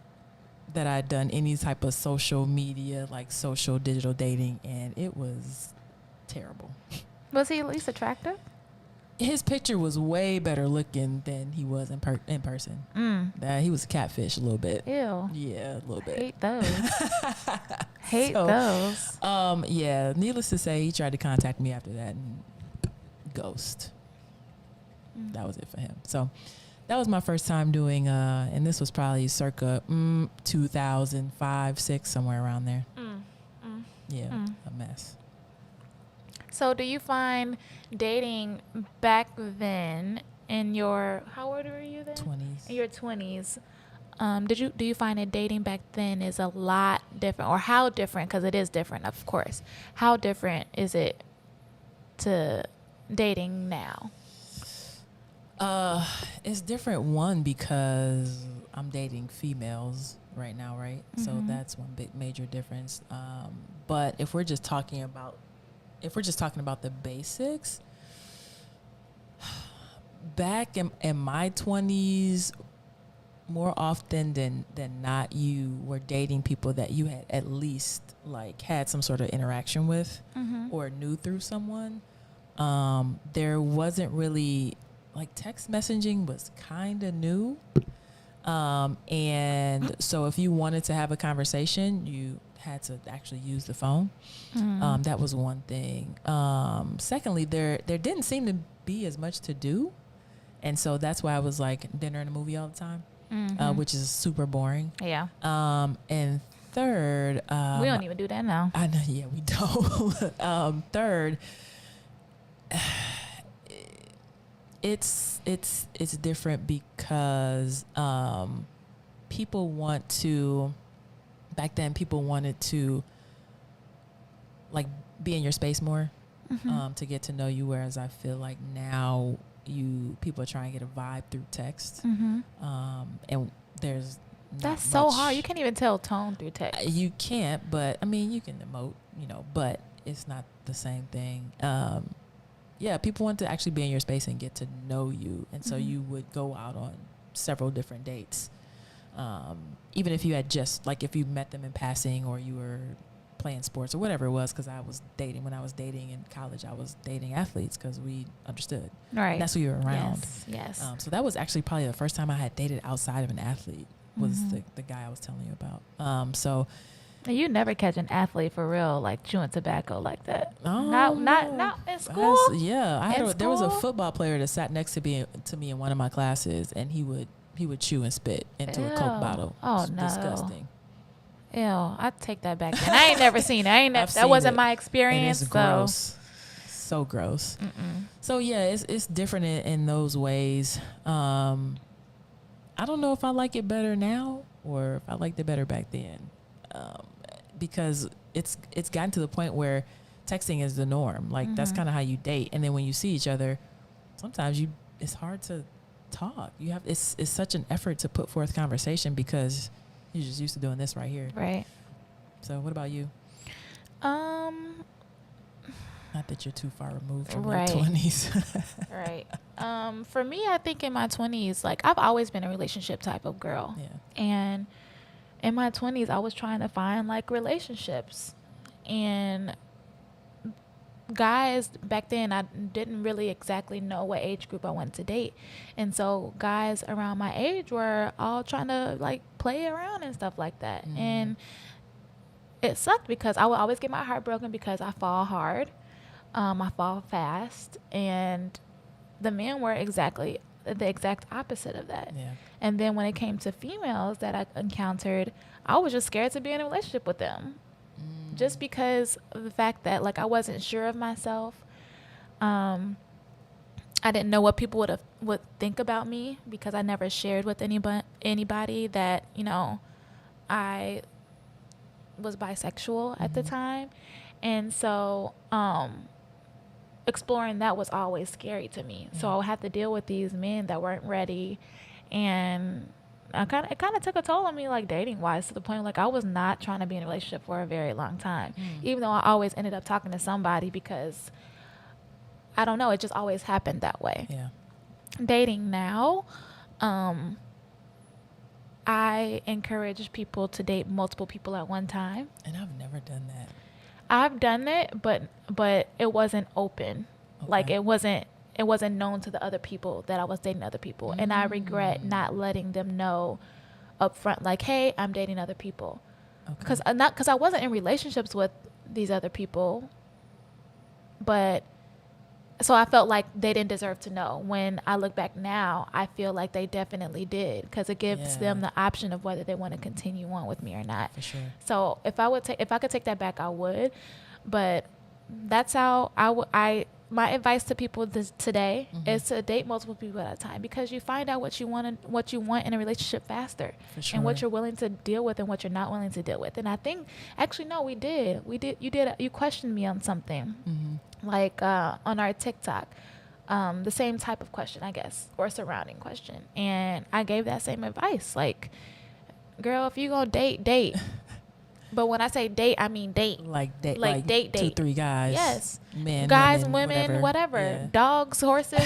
that I'd done any type of social media, like social digital dating, and it was terrible. Was he at least attractive? His picture was way better looking than he was in person. He was a catfish a little bit. Ew. Yeah, a little bit. Hate those. Hate those. Yeah, needless to say, he tried to contact me after that and ghost. That was it for him. So that was my first time doing, and this was probably circa 2005, 6, somewhere around there. Yeah, a mess. So do you find dating back then in your, how old were you then? 20s. In your 20s. Do you find that dating back then is a lot different, or how different, because it is different, of course. How different is it to dating now? It's different. One, because I'm dating females right now, right? So that's one big major difference. But if we're just talking about the basics, back in my 20s, more often than not, you were dating people that you had at least like had some sort of interaction with or knew through someone. There wasn't really, like, text messaging was kind of new. And so if you wanted to have a conversation, you had to actually use the phone. That was one thing. Secondly, there didn't seem to be as much to do. And so that's why I was like dinner and a movie all the time, which is super boring. Yeah. And third, we don't even do that now. I know, yeah, we don't. Third, it's different because people want to. Back then, people wanted to like be in your space more, to get to know you. Whereas I feel like now people are trying to get a vibe through text, and there's not That's so much- hard. You can't even tell tone through text. You can't, but I mean, you can emote, but it's not the same thing. Yeah, people want to actually be in your space and get to know you, and so you would go out on several different dates. Even if you had just, like, if you met them in passing or you were playing sports or whatever it was, because when I was dating in college, I was dating athletes because we understood. Right. And that's who you were around. Yes. So that was actually probably the first time I had dated outside of an athlete was the guy I was telling you about. So And you never catch an athlete for real, like chewing tobacco like that. Oh, Not in school. There was a school? football player that sat next to me in one of my classes, and he would chew and spit into a Ew. Coke bottle. Oh, It's no. disgusting. Ew, I take that back. And I ain't never seen it. I've That seen wasn't it, my And experience. it's So gross. So gross. So yeah, it's different in those ways. I don't know if I like it better now or if I liked it better back then, because it's gotten to the point where texting is the norm. Like that's kind of how you date, and then when you see each other, sometimes it's hard to talk. It's such an effort to put forth conversation because you're just used to doing this right here. right. So what about you? Not that you're too far removed from Right. your 20s. Right. For me, I think in my 20s, like I've always been a relationship type of girl. Yeah. And in my 20s, I was trying to find like relationships. And guys back then, I didn't really exactly know what age group I wanted to date. And so guys around my age were all trying to like play around and stuff like that. And it sucked because I would always get my heart broken because I fall hard. I fall fast. And the men were the exact opposite of that. Yeah. And then when it came to females that I encountered, I was just scared to be in a relationship with them. Just because of the fact that like I wasn't sure of myself. I didn't know what people would think about me because I never shared with anybody that, I was bisexual at the time. And so exploring that was always scary to me. So I would have to deal with these men that weren't ready, and it kind of took a toll on me, like dating wise, to the point like I was not trying to be in a relationship for a very long time, even though I always ended up talking to somebody because I don't know, it just always happened that way. Yeah. Dating now, I encourage people to date multiple people at one time. And I've never done that. I've done it, but it wasn't open. Okay. Like it wasn't known to the other people that I was dating other people. And I regret not letting them know up front, like, hey, I'm dating other people. Okay. Because I wasn't in relationships with these other people, but so I felt like they didn't deserve to know. When I look back now, I feel like they definitely did, because it gives them the option of whether they want to continue on with me or not. For sure. So if I could take that back, I would. But that's how my advice to people today is to date multiple people at a time, because you find out what you want in a relationship faster, For sure. and what you're willing to deal with and what you're not willing to deal with. And I think actually no, we did you questioned me on something like on our TikTok, the same type of question, I guess, or surrounding question, and I gave that same advice, like, girl, if you gonna date. But when I say date, I mean date. Like date, Like date. 2-3 guys. Yes. Men, Guys, women, whatever. Yeah. Dogs, horses.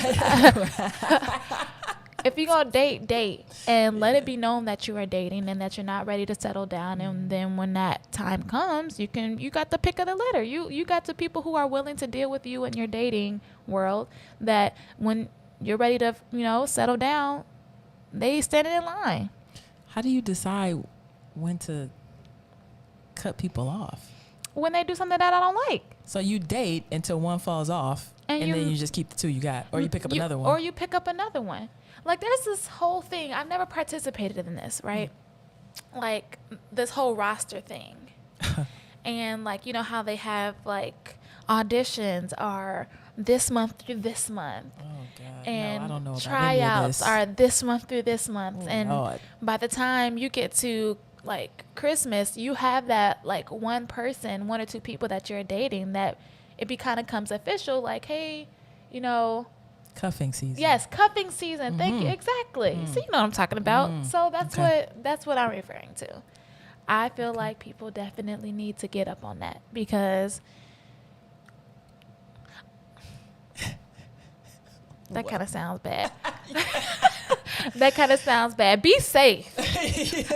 If you're going to date. And let it be known that you are dating and that you're not ready to settle down. And then when that time comes, you got the pick of the litter. You got the people who are willing to deal with you in your dating world, that when you're ready to, settle down, they standing in line. How do you decide when to cut people off? When they do something that I don't like. So you date until one falls off, and then you just keep the 2 you got, or you pick up another one. Or you pick up another one. Like, there's this whole thing. I've never participated in this, right? Like, this whole roster thing. And, like, you know how they have, like, auditions are this month through this month. Oh, God. And no, I don't know about tryouts any of are this month through this month. Oh, and Lord. by the time you get to, like, Christmas, you have that, like, one or two people that you're dating that it kind of comes official, like, hey, Cuffing season. yes, cuffing season. Thank you. Exactly. So you know what I'm talking about. So that's what I'm referring to. I feel like people definitely need to get up on that, because that kind of sounds bad. That kind of sounds bad. Be safe.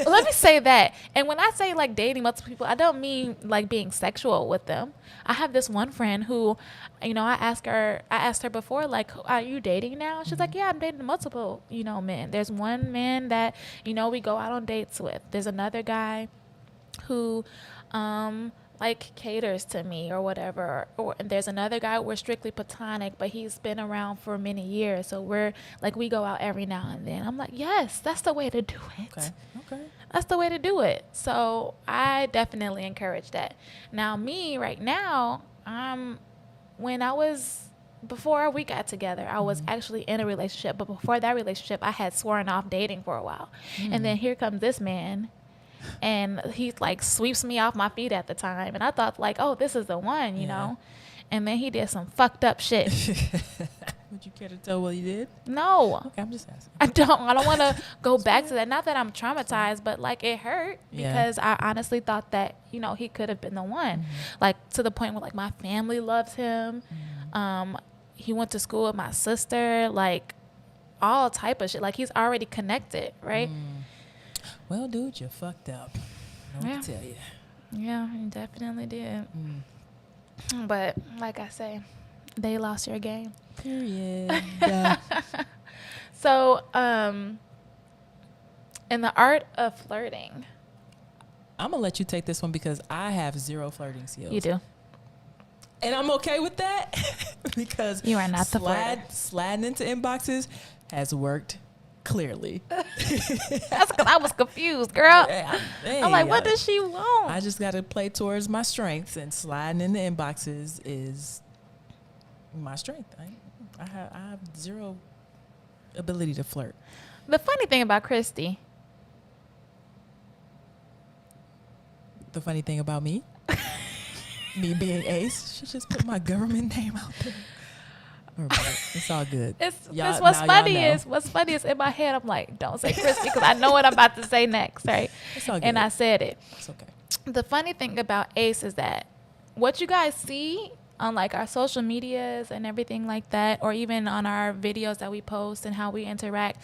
Let me say that. And when I say, like, dating multiple people, I don't mean like being sexual with them. I have this one friend who, I asked her before, like, are you dating now? She's like, yeah, I'm dating multiple, men. There's one man that, we go out on dates with. There's another guy who, like, caters to me or whatever. Or there's another guy, we're strictly platonic, but he's been around for many years. So we're like, we go out every now and then. I'm like, yes, that's the way to do it. Okay. That's the way to do it. So I definitely encourage that. Now, me right now, before we got together, I was actually in a relationship. But before that relationship, I had sworn off dating for a while. And then here comes this man. And he, like, sweeps me off my feet at the time. And I thought, like, oh, this is the one, you know. And then he did some fucked up shit. Would you care to tell what he did? No. Okay, I'm just asking. I don't want to go back to that. Not that I'm traumatized, but, like, it hurt because I honestly thought that, he could have been the one. Like, to the point where, like, my family loves him. He went to school with my sister. Like, all type of shit. Like, he's already connected, right? Well, dude, you fucked up. I don't know what to tell you. Yeah, he definitely did. But like I say, they lost your game. Period. So, in the art of flirting, I'm gonna let you take this one because I have zero flirting skills. you do. And I'm okay with that because You are not the flirter. sliding into inboxes has worked clearly. That's because I was confused, girl. I'm like, what does she want? I just got to play towards my strengths, and sliding in the inboxes is my strength. I have zero ability to flirt. The funny thing about Christy, The funny thing about me being Ace, she just put my government name out there. It's all good. what's funny is in my head, I'm like, don't say Christy, because I know what I'm about to say next, right? It's all good. And I said it. It's okay. The funny thing about Ace is that what you guys see on, like, our social medias and everything like that, or even on our videos that we post and how we interact,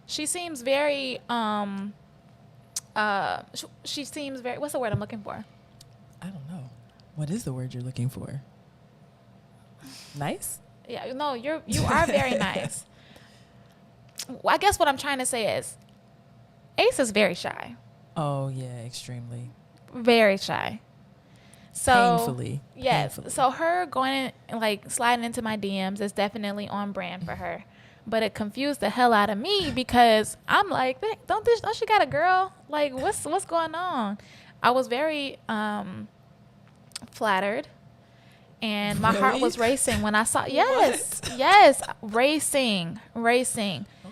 she seems very she seems very, what's the word I'm looking for? I don't know. What is the word you're looking for? Nice? Yeah, no, you are very nice. I guess what I'm trying to say is Ace is very shy. Oh, yeah, extremely. Very shy. So Painfully. yes. Painfully. So her going and, like, sliding into my DMs is definitely on brand for her. But it confused the hell out of me because I'm like, don't she got a girl? Like, what's going on? I was very flattered, And my heart Really? was racing when I saw, yes, racing.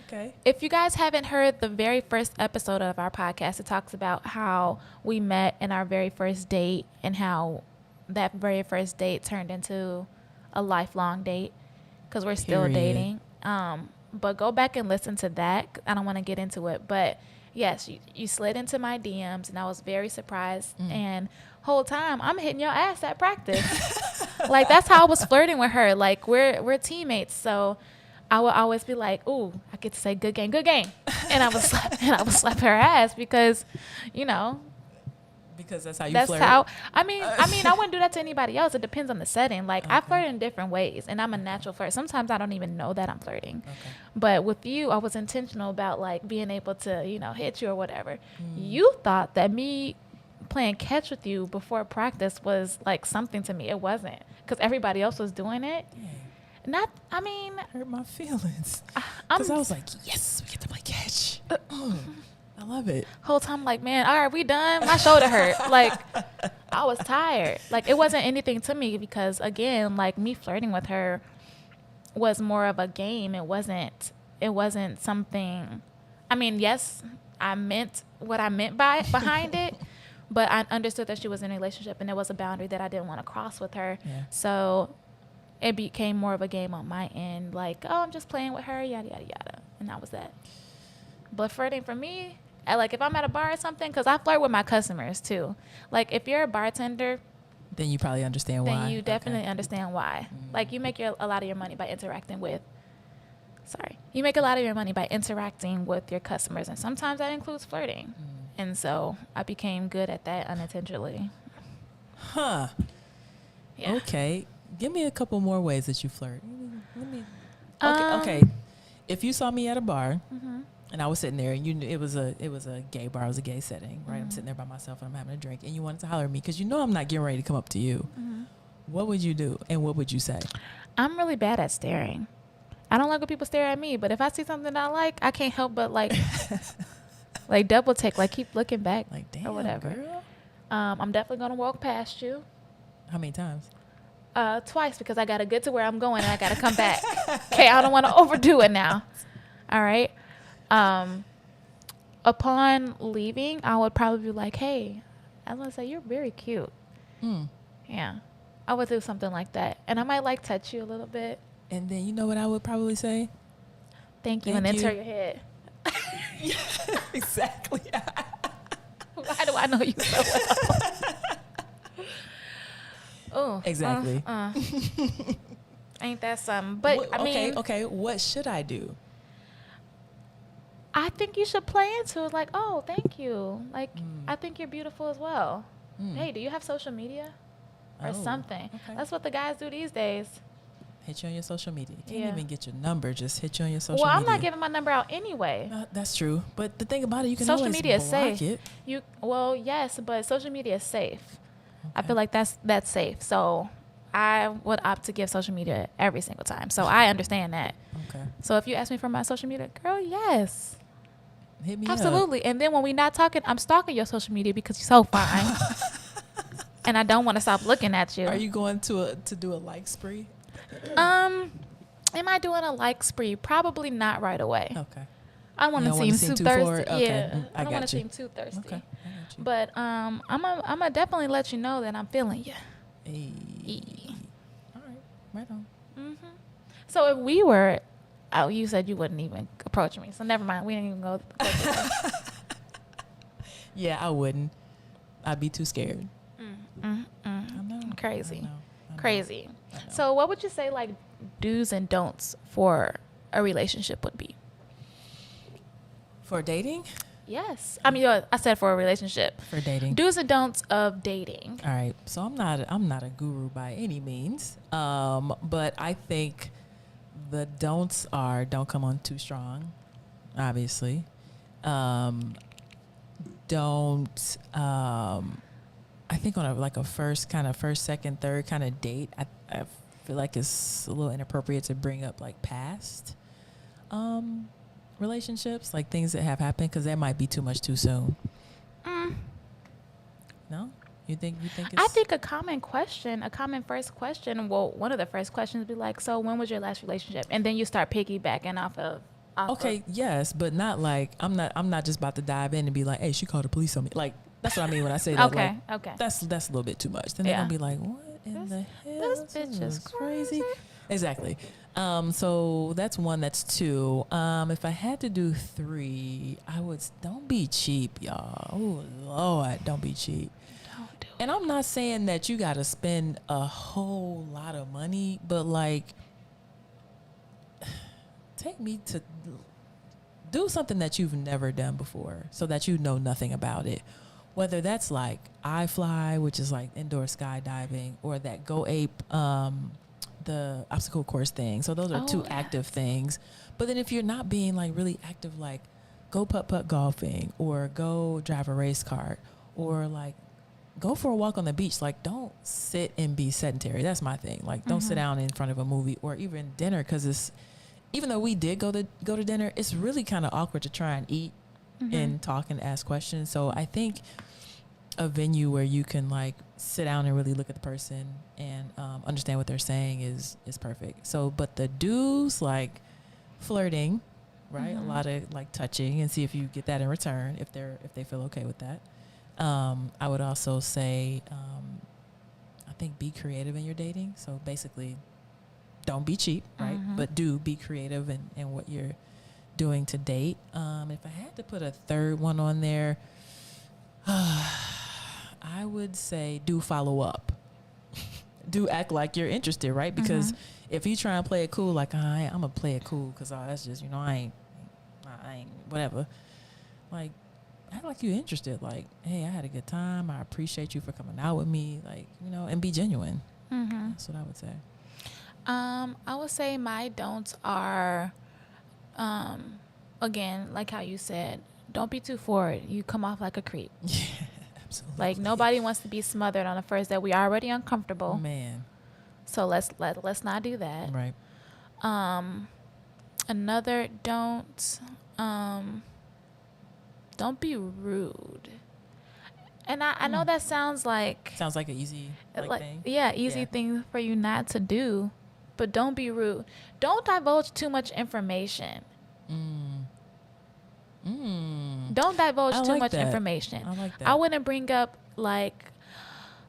Okay. If you guys haven't heard the very first episode of our podcast, it talks about how we met in our very first date and how that very first date turned into a lifelong date because we're still Period. dating. But go back and listen to that. I don't want to get into it, but yes, you slid into my DMs and I was very surprised. And whole time I'm hitting your ass at practice. Like that's how I was flirting with her. Like we're teammates, so I would always be like, "Ooh, I get to say good game," and I would slap her ass because, you know, Because that's how you that's flirt. how. I mean, I wouldn't do that to anybody else. It depends on the setting. Like I flirt in different ways, and I'm a natural flirt. Sometimes I don't even know that I'm flirting. Okay. But with you, I was intentional about like being able to, you know, hit you or whatever. You thought that me playing catch with you before practice was like something to me. It wasn't, because everybody else was doing it. Dang, I mean, hurt my feelings. I'm Because I was like, yes, we get to play catch. I love it. whole time like, man, all right, we done. My shoulder hurt. Like I was tired. Like it wasn't anything to me because again, like me flirting with her was more of a game. It wasn't something. I mean, yes, I meant what I meant by behind it, but I understood that she was in a relationship and there was a boundary that I didn't want to cross with her. Yeah. So it became more of a game on my end, like, oh, I'm just playing with her, yada yada yada, and that was that. But flirting for me, like if I'm at a bar or something, because I flirt with my customers too. Like if you're a bartender, Then you probably understand why. then you definitely Okay. understand why. Like you make a lot of your money by interacting with. You make a lot of your money by interacting with your customers, and sometimes that includes flirting. And so I became good at that unintentionally. Huh. Yeah. Okay. Give me a couple more ways that you flirt. Let me. Um, Okay. If you saw me at a bar and I was sitting there and you knew it was a gay bar, it was a gay setting, right? I'm sitting there by myself and I'm having a drink and you wanted to holler at me because you know I'm not getting ready to come up to you. What would you do and what would you say? I'm really bad at staring. I don't like when people stare at me, but if I see something that I like, I can't help but like like double take, like keep looking back Like, damn, or whatever. girl. I'm definitely gonna walk past you How many times? twice because I gotta get to where I'm going and I gotta come back. Okay, I don't want to overdo it now. All right. Upon leaving, I would probably be like, "Hey," I was gonna say, "You're very cute." Yeah, I would do something like that, and I might like touch you a little bit. And then you know what I would probably say? Thank you, Thank and then you. turn your head. Exactly. Why do I know you so well? Oh, Exactly. ain't that something? But I mean, okay. What should I do? I think you should play into it. Like, oh, thank you. Like, I think you're beautiful as well. Hey, do you have social media or Oh, something? okay. That's what the guys do these days. Hit you on your social media. You can't Yeah. even get your number. Just hit you on your social Well, media. I'm not giving my number out anyway. That's true. But the thing about it, you can Social always media is block safe. it. Well, yes, but social media is safe. I Okay. feel like that's safe. So I would opt to give social media every single time. So I understand that. Okay. So if you ask me for my social media, girl, yes, Hit me up. absolutely. And then when we're not talking, I'm stalking your social media because you're so fine, and I don't want to stop looking at you. Are you going to do a like spree? Am I doing a like spree? Probably not right away. Okay. I don't want You to don't wanna seem seem too too thirsty. forward? Okay. Yeah, I I don't want got to you. seem too thirsty. Okay. I got you. But I'm gonna definitely let you know that I'm feeling you. Hey. All right. Right on. So if we were, oh, you said you wouldn't even approach me, so never mind. We didn't even go. Yeah, I wouldn't. I'd be too scared. I know. Crazy. I know. Crazy. I know. So what would you say like do's and don'ts for a relationship would be? For dating? Yes. I mean, I said for a relationship. For dating. Do's and don'ts of dating. All right. So I'm not a guru by any means. But I think the don'ts are don't come on too strong, obviously. Don't I think on a first, second, third kind of date, I feel like it's a little inappropriate to bring up like past relationships, like things that have happened, because that might be too much too soon. No? You think it's I think a common first question, well, one of the first questions would be like, so when was your last relationship? And then you start piggybacking off of. Okay, yes, but not like I'm not just about to dive in and be like, hey, she called the police on me. Like, that's what I mean when I say that. Okay, like, okay. That's a little bit too much. Then they're Yeah. gonna be like, what in the hell? This bitch is crazy. crazy. Exactly. So that's one. That's two. If I had to do three, I would. Don't be cheap, y'all. Oh Lord, don't be cheap. Don't do it. And I'm not saying that you got to spend a whole lot of money, but like, take me to do something that you've never done before so that you know nothing about it. Whether that's like iFly, which is like indoor skydiving, or that Go Ape, the obstacle course thing. So those are two active things. But then if you're not being like really active, like go putt-putt golfing or go drive a race cart or like go for a walk on the beach. Like, don't sit and be sedentary. That's my thing. Like, don't sit down in front of a movie or even dinner, because it's, even though we did go to dinner, it's really kind of awkward to try and eat and talk and ask questions. So I think a venue where you can like sit down and really look at the person and understand what they're saying is perfect. So, but the do's, like flirting, right? A lot of like touching, and see if you get that in return if they feel okay with that. I would also say, I think be creative in your dating. So basically, don't be cheap, right? But do be creative in what you're doing to date. If I had to put a third one on there, I would say do follow up. Do act like you're interested, right? Because if you try and play it cool, like I'm gonna play it cool because that's just, I ain't whatever. Like, act like you're interested. Like, hey, I had a good time. I appreciate you for coming out with me. Like, and be genuine. That's what I would say. I would say my don'ts are, again, like how you said, don't be too forward. You come off like a creep. Yeah, absolutely. Like, nobody wants to be smothered on the first date. We already uncomfortable. Man. So let's not do that. Right. Another don't be rude. And I know that sounds like an easy thing. Yeah, easy thing for you not to do, but don't be rude. Don't divulge too much information. Don't divulge too much information. I like that. I wouldn't bring up, like,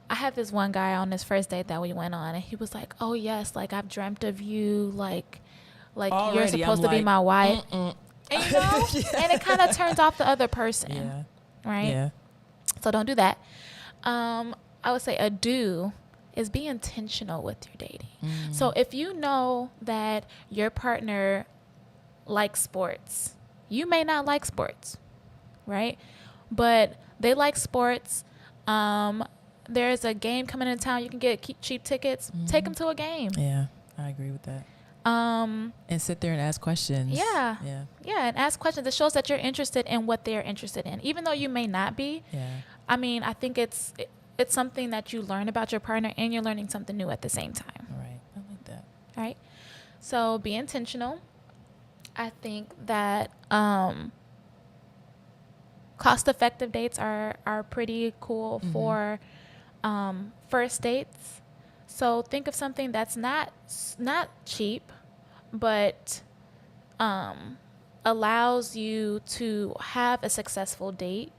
I had this one guy on this first date that we went on, and he was like, "Oh yes, like I've dreamt of you, like Already, you're supposed to be my wife." And and it kind of turns off the other person. Yeah. Right? Yeah. So don't do that. I would say a do is be intentional with your dating. So if you know that your partner likes sports, you may not like sports, right? But they like sports. There's a game coming in town. You can get cheap tickets. Take them to a game. Yeah, I agree with that. And sit there and ask questions. Yeah. Yeah. Yeah, and ask questions. It shows that you're interested in what they're interested in, even though you may not be. Yeah. I mean, I think it's something that you learn about your partner, and you're learning something new at the same time. All right. I like that. All right. So be intentional. I think that cost-effective dates are pretty cool for first dates. So think of something that's not cheap, but allows you to have a successful date,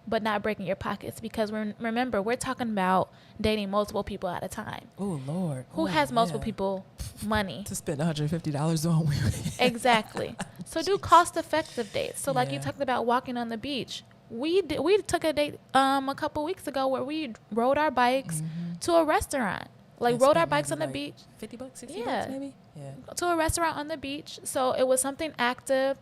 but not breaking your pockets. Because remember, we're talking about dating multiple people at a time. Oh, Lord. Who has multiple people money? To spend $150 on women. Exactly. So do cost-effective dates. So like you talked about walking on the beach. We took a date a couple weeks ago where we rode our bikes to a restaurant. Like, rode our bikes on the beach. $50, $60 maybe? Yeah. To a restaurant on the beach. So it was something active.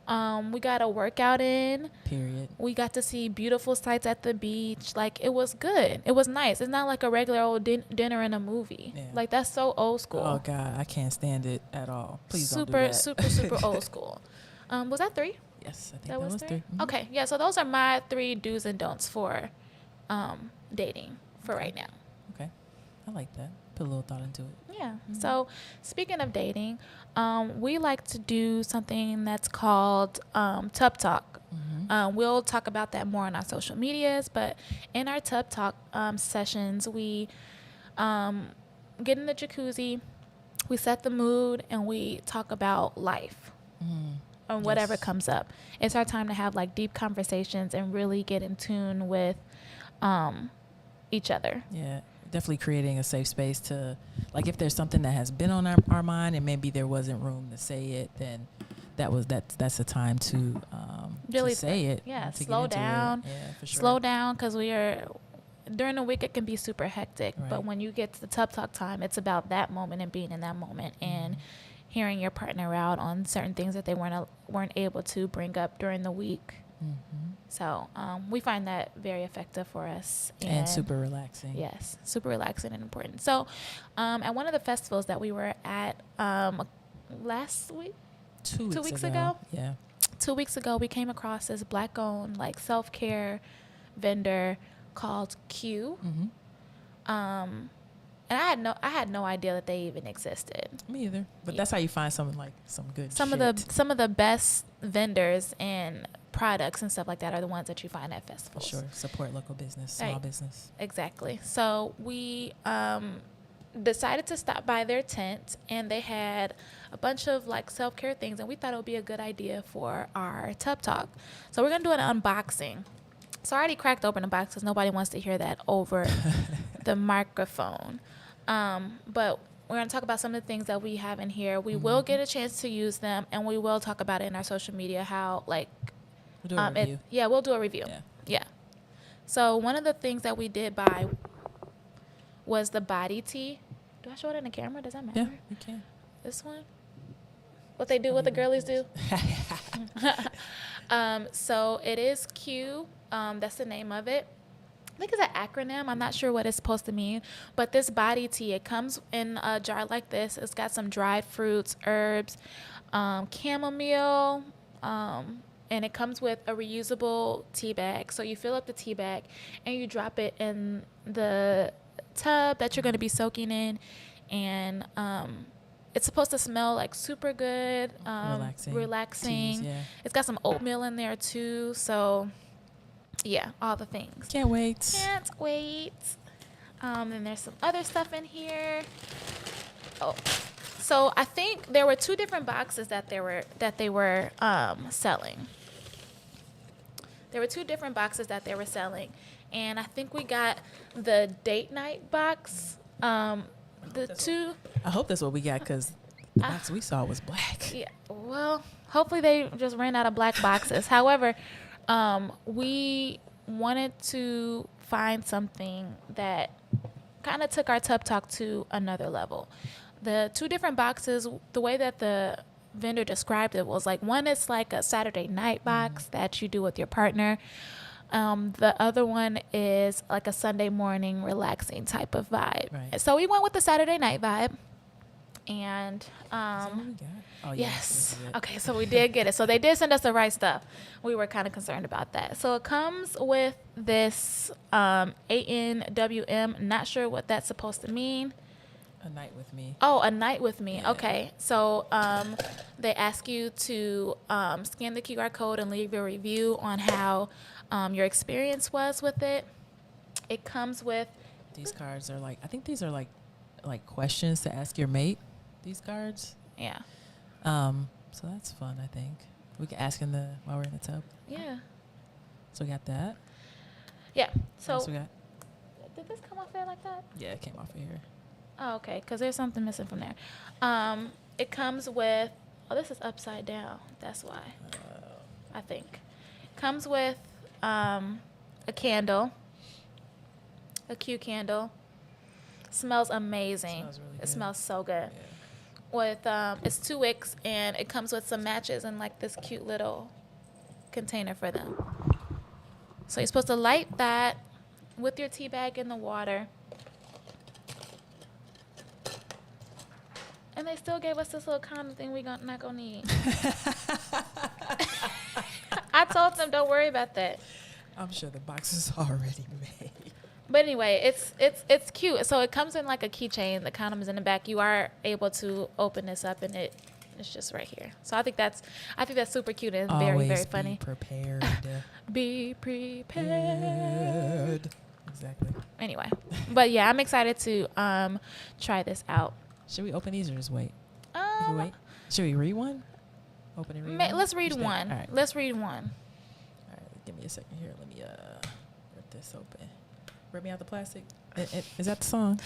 We got a workout in. Period. We got to see beautiful sights at the beach. Like, it was good. It was nice. It's not like a regular old dinner in a movie. Yeah. Like, that's so old school. Oh, God. I can't stand it at all. Please don't do that. Super old school. Was that 3? Yes, I think that was 3. Mm-hmm. Okay. Yeah, so those are my 3 do's and don'ts for dating for right now. Okay. I like that. put a little thought into it. Yeah. So speaking of dating, we like to do something that's called Tub Talk. We'll talk about that more on our social medias, but in our Tub Talk sessions, we get in the jacuzzi, we set the mood, and we talk about life and whatever comes up. It's our time to have like deep conversations and really get in tune with each other. Yeah, definitely creating a safe space to, like, if there's something that has been on our mind and maybe there wasn't room to say it, then that's the time to Really say it. Yeah, and to get slow into it. down. Yeah, for sure. Slow down, because during the week it can be super hectic, Right. but when you get to the Tub Talk time, it's about that moment and being in that moment and hearing your partner out on certain things that they weren't able to bring up during the week. So we find that very effective for us. And super relaxing. Yes, super relaxing and important. So at one of the festivals that we were at last week, 2 weeks ago? Yeah. 2 weeks ago, we came across this Black-owned like self-care vendor called Q. And I had no idea that they even existed. Me either. But Yeah. that's how you find some good Some shit. of the best vendors and products and stuff like that are the ones that you find at For festivals. sure. Support local business, small Right. business. Exactly. So we decided to stop by their tent, and they had a bunch of like self-care things, and we thought it would be a good idea for our Tub Talk. So we're gonna do an unboxing. So I already cracked open the box because nobody wants to hear that over the microphone. But we're going to talk about some of the things that we have in here. We will get a chance to use them, and we will talk about it in our social media, how like We'll do a review. we'll do a review. Yeah. So one of the things that we did buy was the body tea. Do I show it in the camera? Does that matter? Yeah, you can. This one? What they do, what the girlies do? So it is Q. That's the name of it. I think it's an acronym. I'm not sure what it's supposed to mean. But this body tea, it comes in a jar like this. It's got some dried fruits, herbs, chamomile, and it comes with a reusable tea bag. So you fill up the tea bag and you drop it in the tub that you're going to be soaking in. And it's supposed to smell like super good, relaxing. Teas, yeah. It's got some oatmeal in there too. So yeah, all the things. Can't wait. Can't wait. And there's some other stuff in here. Oh, so I think there were 2 different boxes that they were selling. There were 2 different boxes that they were selling, and I think we got the date night box. The I hope that's what we got, because the box we saw was black. Yeah. Well, hopefully they just ran out of black boxes. However, we wanted to find something that kind of took our Tub Talk to another level. The 2 different boxes, the way that the vendor described it was like, one is like a Saturday night box that you do with your partner. The other one is like a Sunday morning relaxing type of vibe. Right. So we went with the Saturday night vibe. And Is that what we got? Oh, yes. this is it. Okay, so we did get it. So they did send us the right stuff. We were kind of concerned about that. So it comes with this ANWM. Not sure what that's supposed to mean. A night with me. Oh, a night with me. Yeah. Okay. So they ask you to scan the QR code and leave a review on how your experience was with it. It comes with... These cards are like, I think these are like questions to ask your mate. These cards. Yeah. So that's fun. I think we can ask while we're in the tub. Yeah. So we got that. Yeah. What So else we got? did this come off there like that? Yeah, it came off of here. Oh, okay, because there's something missing from there. It comes with, this is upside down. That's why, I think. Comes with a candle, a Q candle. Smells amazing. Smells really It good. smells so good. Yeah. With it's 2 wicks, and it comes with some matches and like this cute little container for them. So you're supposed to light that with your tea bag in the water. And they still gave us this little condom thing we not gonna need. I told them, don't worry about that. I'm sure the box is already made. But anyway, it's cute. So it comes in like a keychain. The condom is in the back. You are able to open this up, and it's just right here. So I think that's super cute and very, Always very be funny. prepared. Be prepared. Exactly. Anyway, but yeah, I'm excited to try this out. Should we open these or just wait? We can wait. Should we read one? Open and read one? Let's read You think? one. All right. Let's read one. All right. Give me a second here. Let me rip this open. Rip me out the plastic. Is that the song?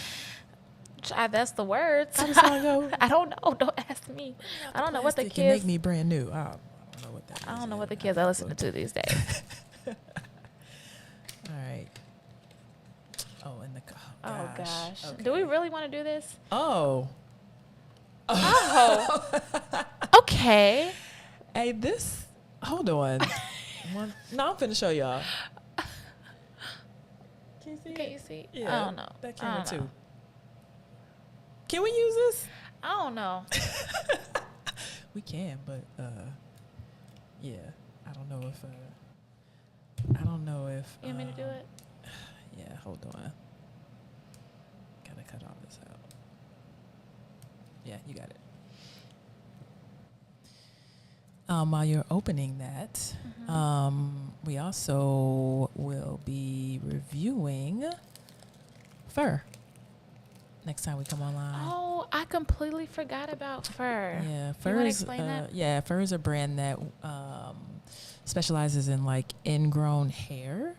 That's the words. How does the song go? I don't know. Don't ask me. I don't know what the Plastic can make kids. me brand new. I don't know what that is. I don't know what the kids are listening to these days. All right. Oh, and the Oh gosh. Okay. Do we really want to do this? Oh. Oh. Okay. Hey, this. Hold on. No, I'm finna show y'all. Can you see Can it? you see? Yeah, I don't know. that I camera don't too. know. Can we use this? I don't know. We can, but yeah. I don't know if You want me to do it? Yeah, hold on. Gotta cut all this out. Yeah, you got it. While you're opening that, we also will be reviewing fur next time we come online. Oh, I completely forgot about fur. Yeah, You fur wanna is explain that? yeah, fur is a brand that specializes in like ingrown hair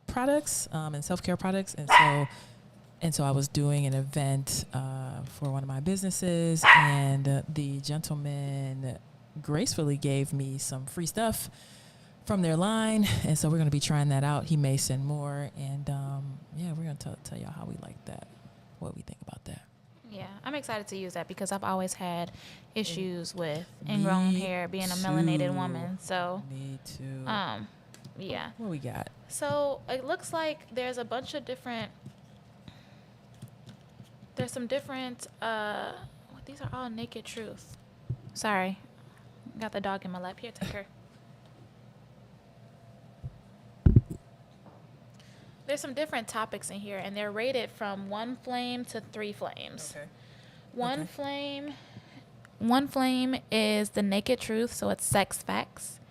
products and self-care products, and so I was doing an event for one of my businesses, and the gentleman gracefully gave me some free stuff from their line, and so we're going to be trying that out. He may send more, and yeah, we're going to tell y'all how we like that, what we think about that. Yeah, I'm excited to use that because I've always had issues with ingrown Me hair, being a melanated too. woman. So, Me too. yeah. What we got? So it looks like there's a bunch of different. There's some different. These are all Naked Truth. Sorry, got the dog in my lap. Here, take her. There's some different topics in here, and they're rated from 1 flame to 3 flames. Okay. One flame is the Naked Truth, so it's sex facts.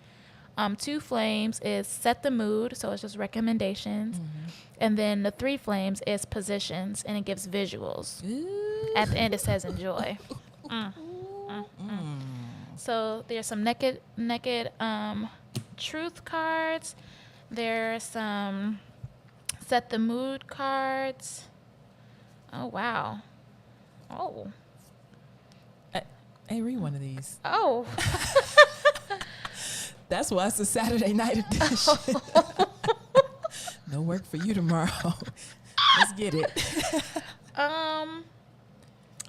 2 flames is set the mood, so it's just recommendations. And then the 3 flames is positions, and it gives visuals. At the end, it says enjoy. So there's some naked truth cards. There's some set the mood cards. Oh wow. Oh. Hey, read one of these. Oh. That's why it's a Saturday night edition. No work for you tomorrow. Let's get it.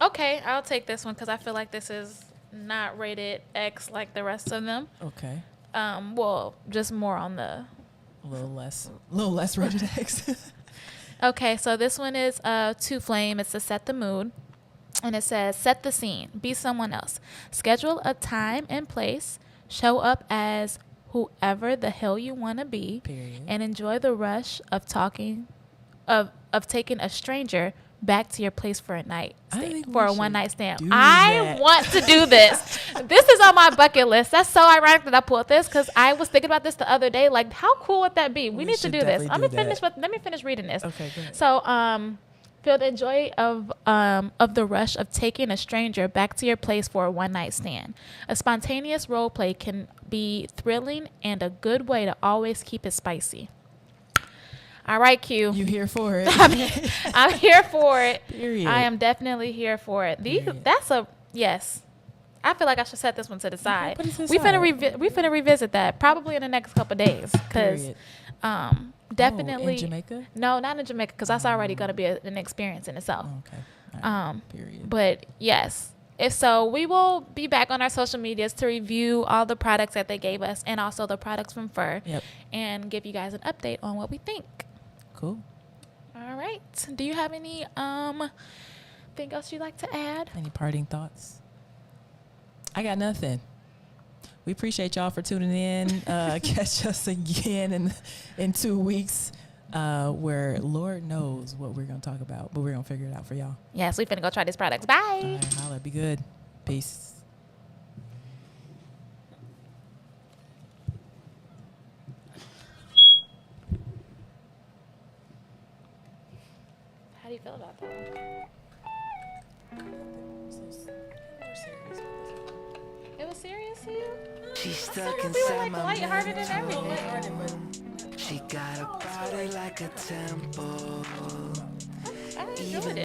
Okay, I'll take this one because I feel like this is not rated X like the rest of them. Okay. Well, just more on the. A little less rated X. Okay, so this one is 2 flame. It's to set the mood. And it says, set the scene. Be someone else. Schedule a time and place. Show up as whoever the hell you want to be. Period. And enjoy the rush of taking a stranger back to your place for a night for a one night stand. I want to do this. This is on my bucket list. That's so ironic that I pulled this because I was thinking about this the other day. Like, how cool would that be? We need to do this. Let me finish reading this. Okay, good. So, feel the joy of the rush of taking a stranger back to your place for a one night stand. A spontaneous role play can be thrilling and a good way to always keep it spicy. All right, Q. You here for it? I'm here for it. Period. I am definitely here for it. That's a yes. I feel like I should set this one to the side. put it to the We side. finna revisit that probably in the next couple of days because Period. definitely in Jamaica? No, not in Jamaica because that's already gonna be an experience in itself. Okay. All right. Period. But yes. If so, we will be back on our social medias to review all the products that they gave us and also the products from Fur. Yep. And give you guys an update on what we think. Cool. All right. Do you have any thing else you'd like to add? Any parting thoughts? I got nothing. We appreciate y'all for tuning in. Catch us again in 2 weeks. where Lord knows what we're gonna talk about, but we're gonna figure it out for y'all. Yes, we finna go try these products. Bye. All right, holla, be good. Peace. How do you feel about that? It was serious to you? She's So stuck we were inside like my lighthearted and mental. everything. She got a body like a temple. I enjoyed it.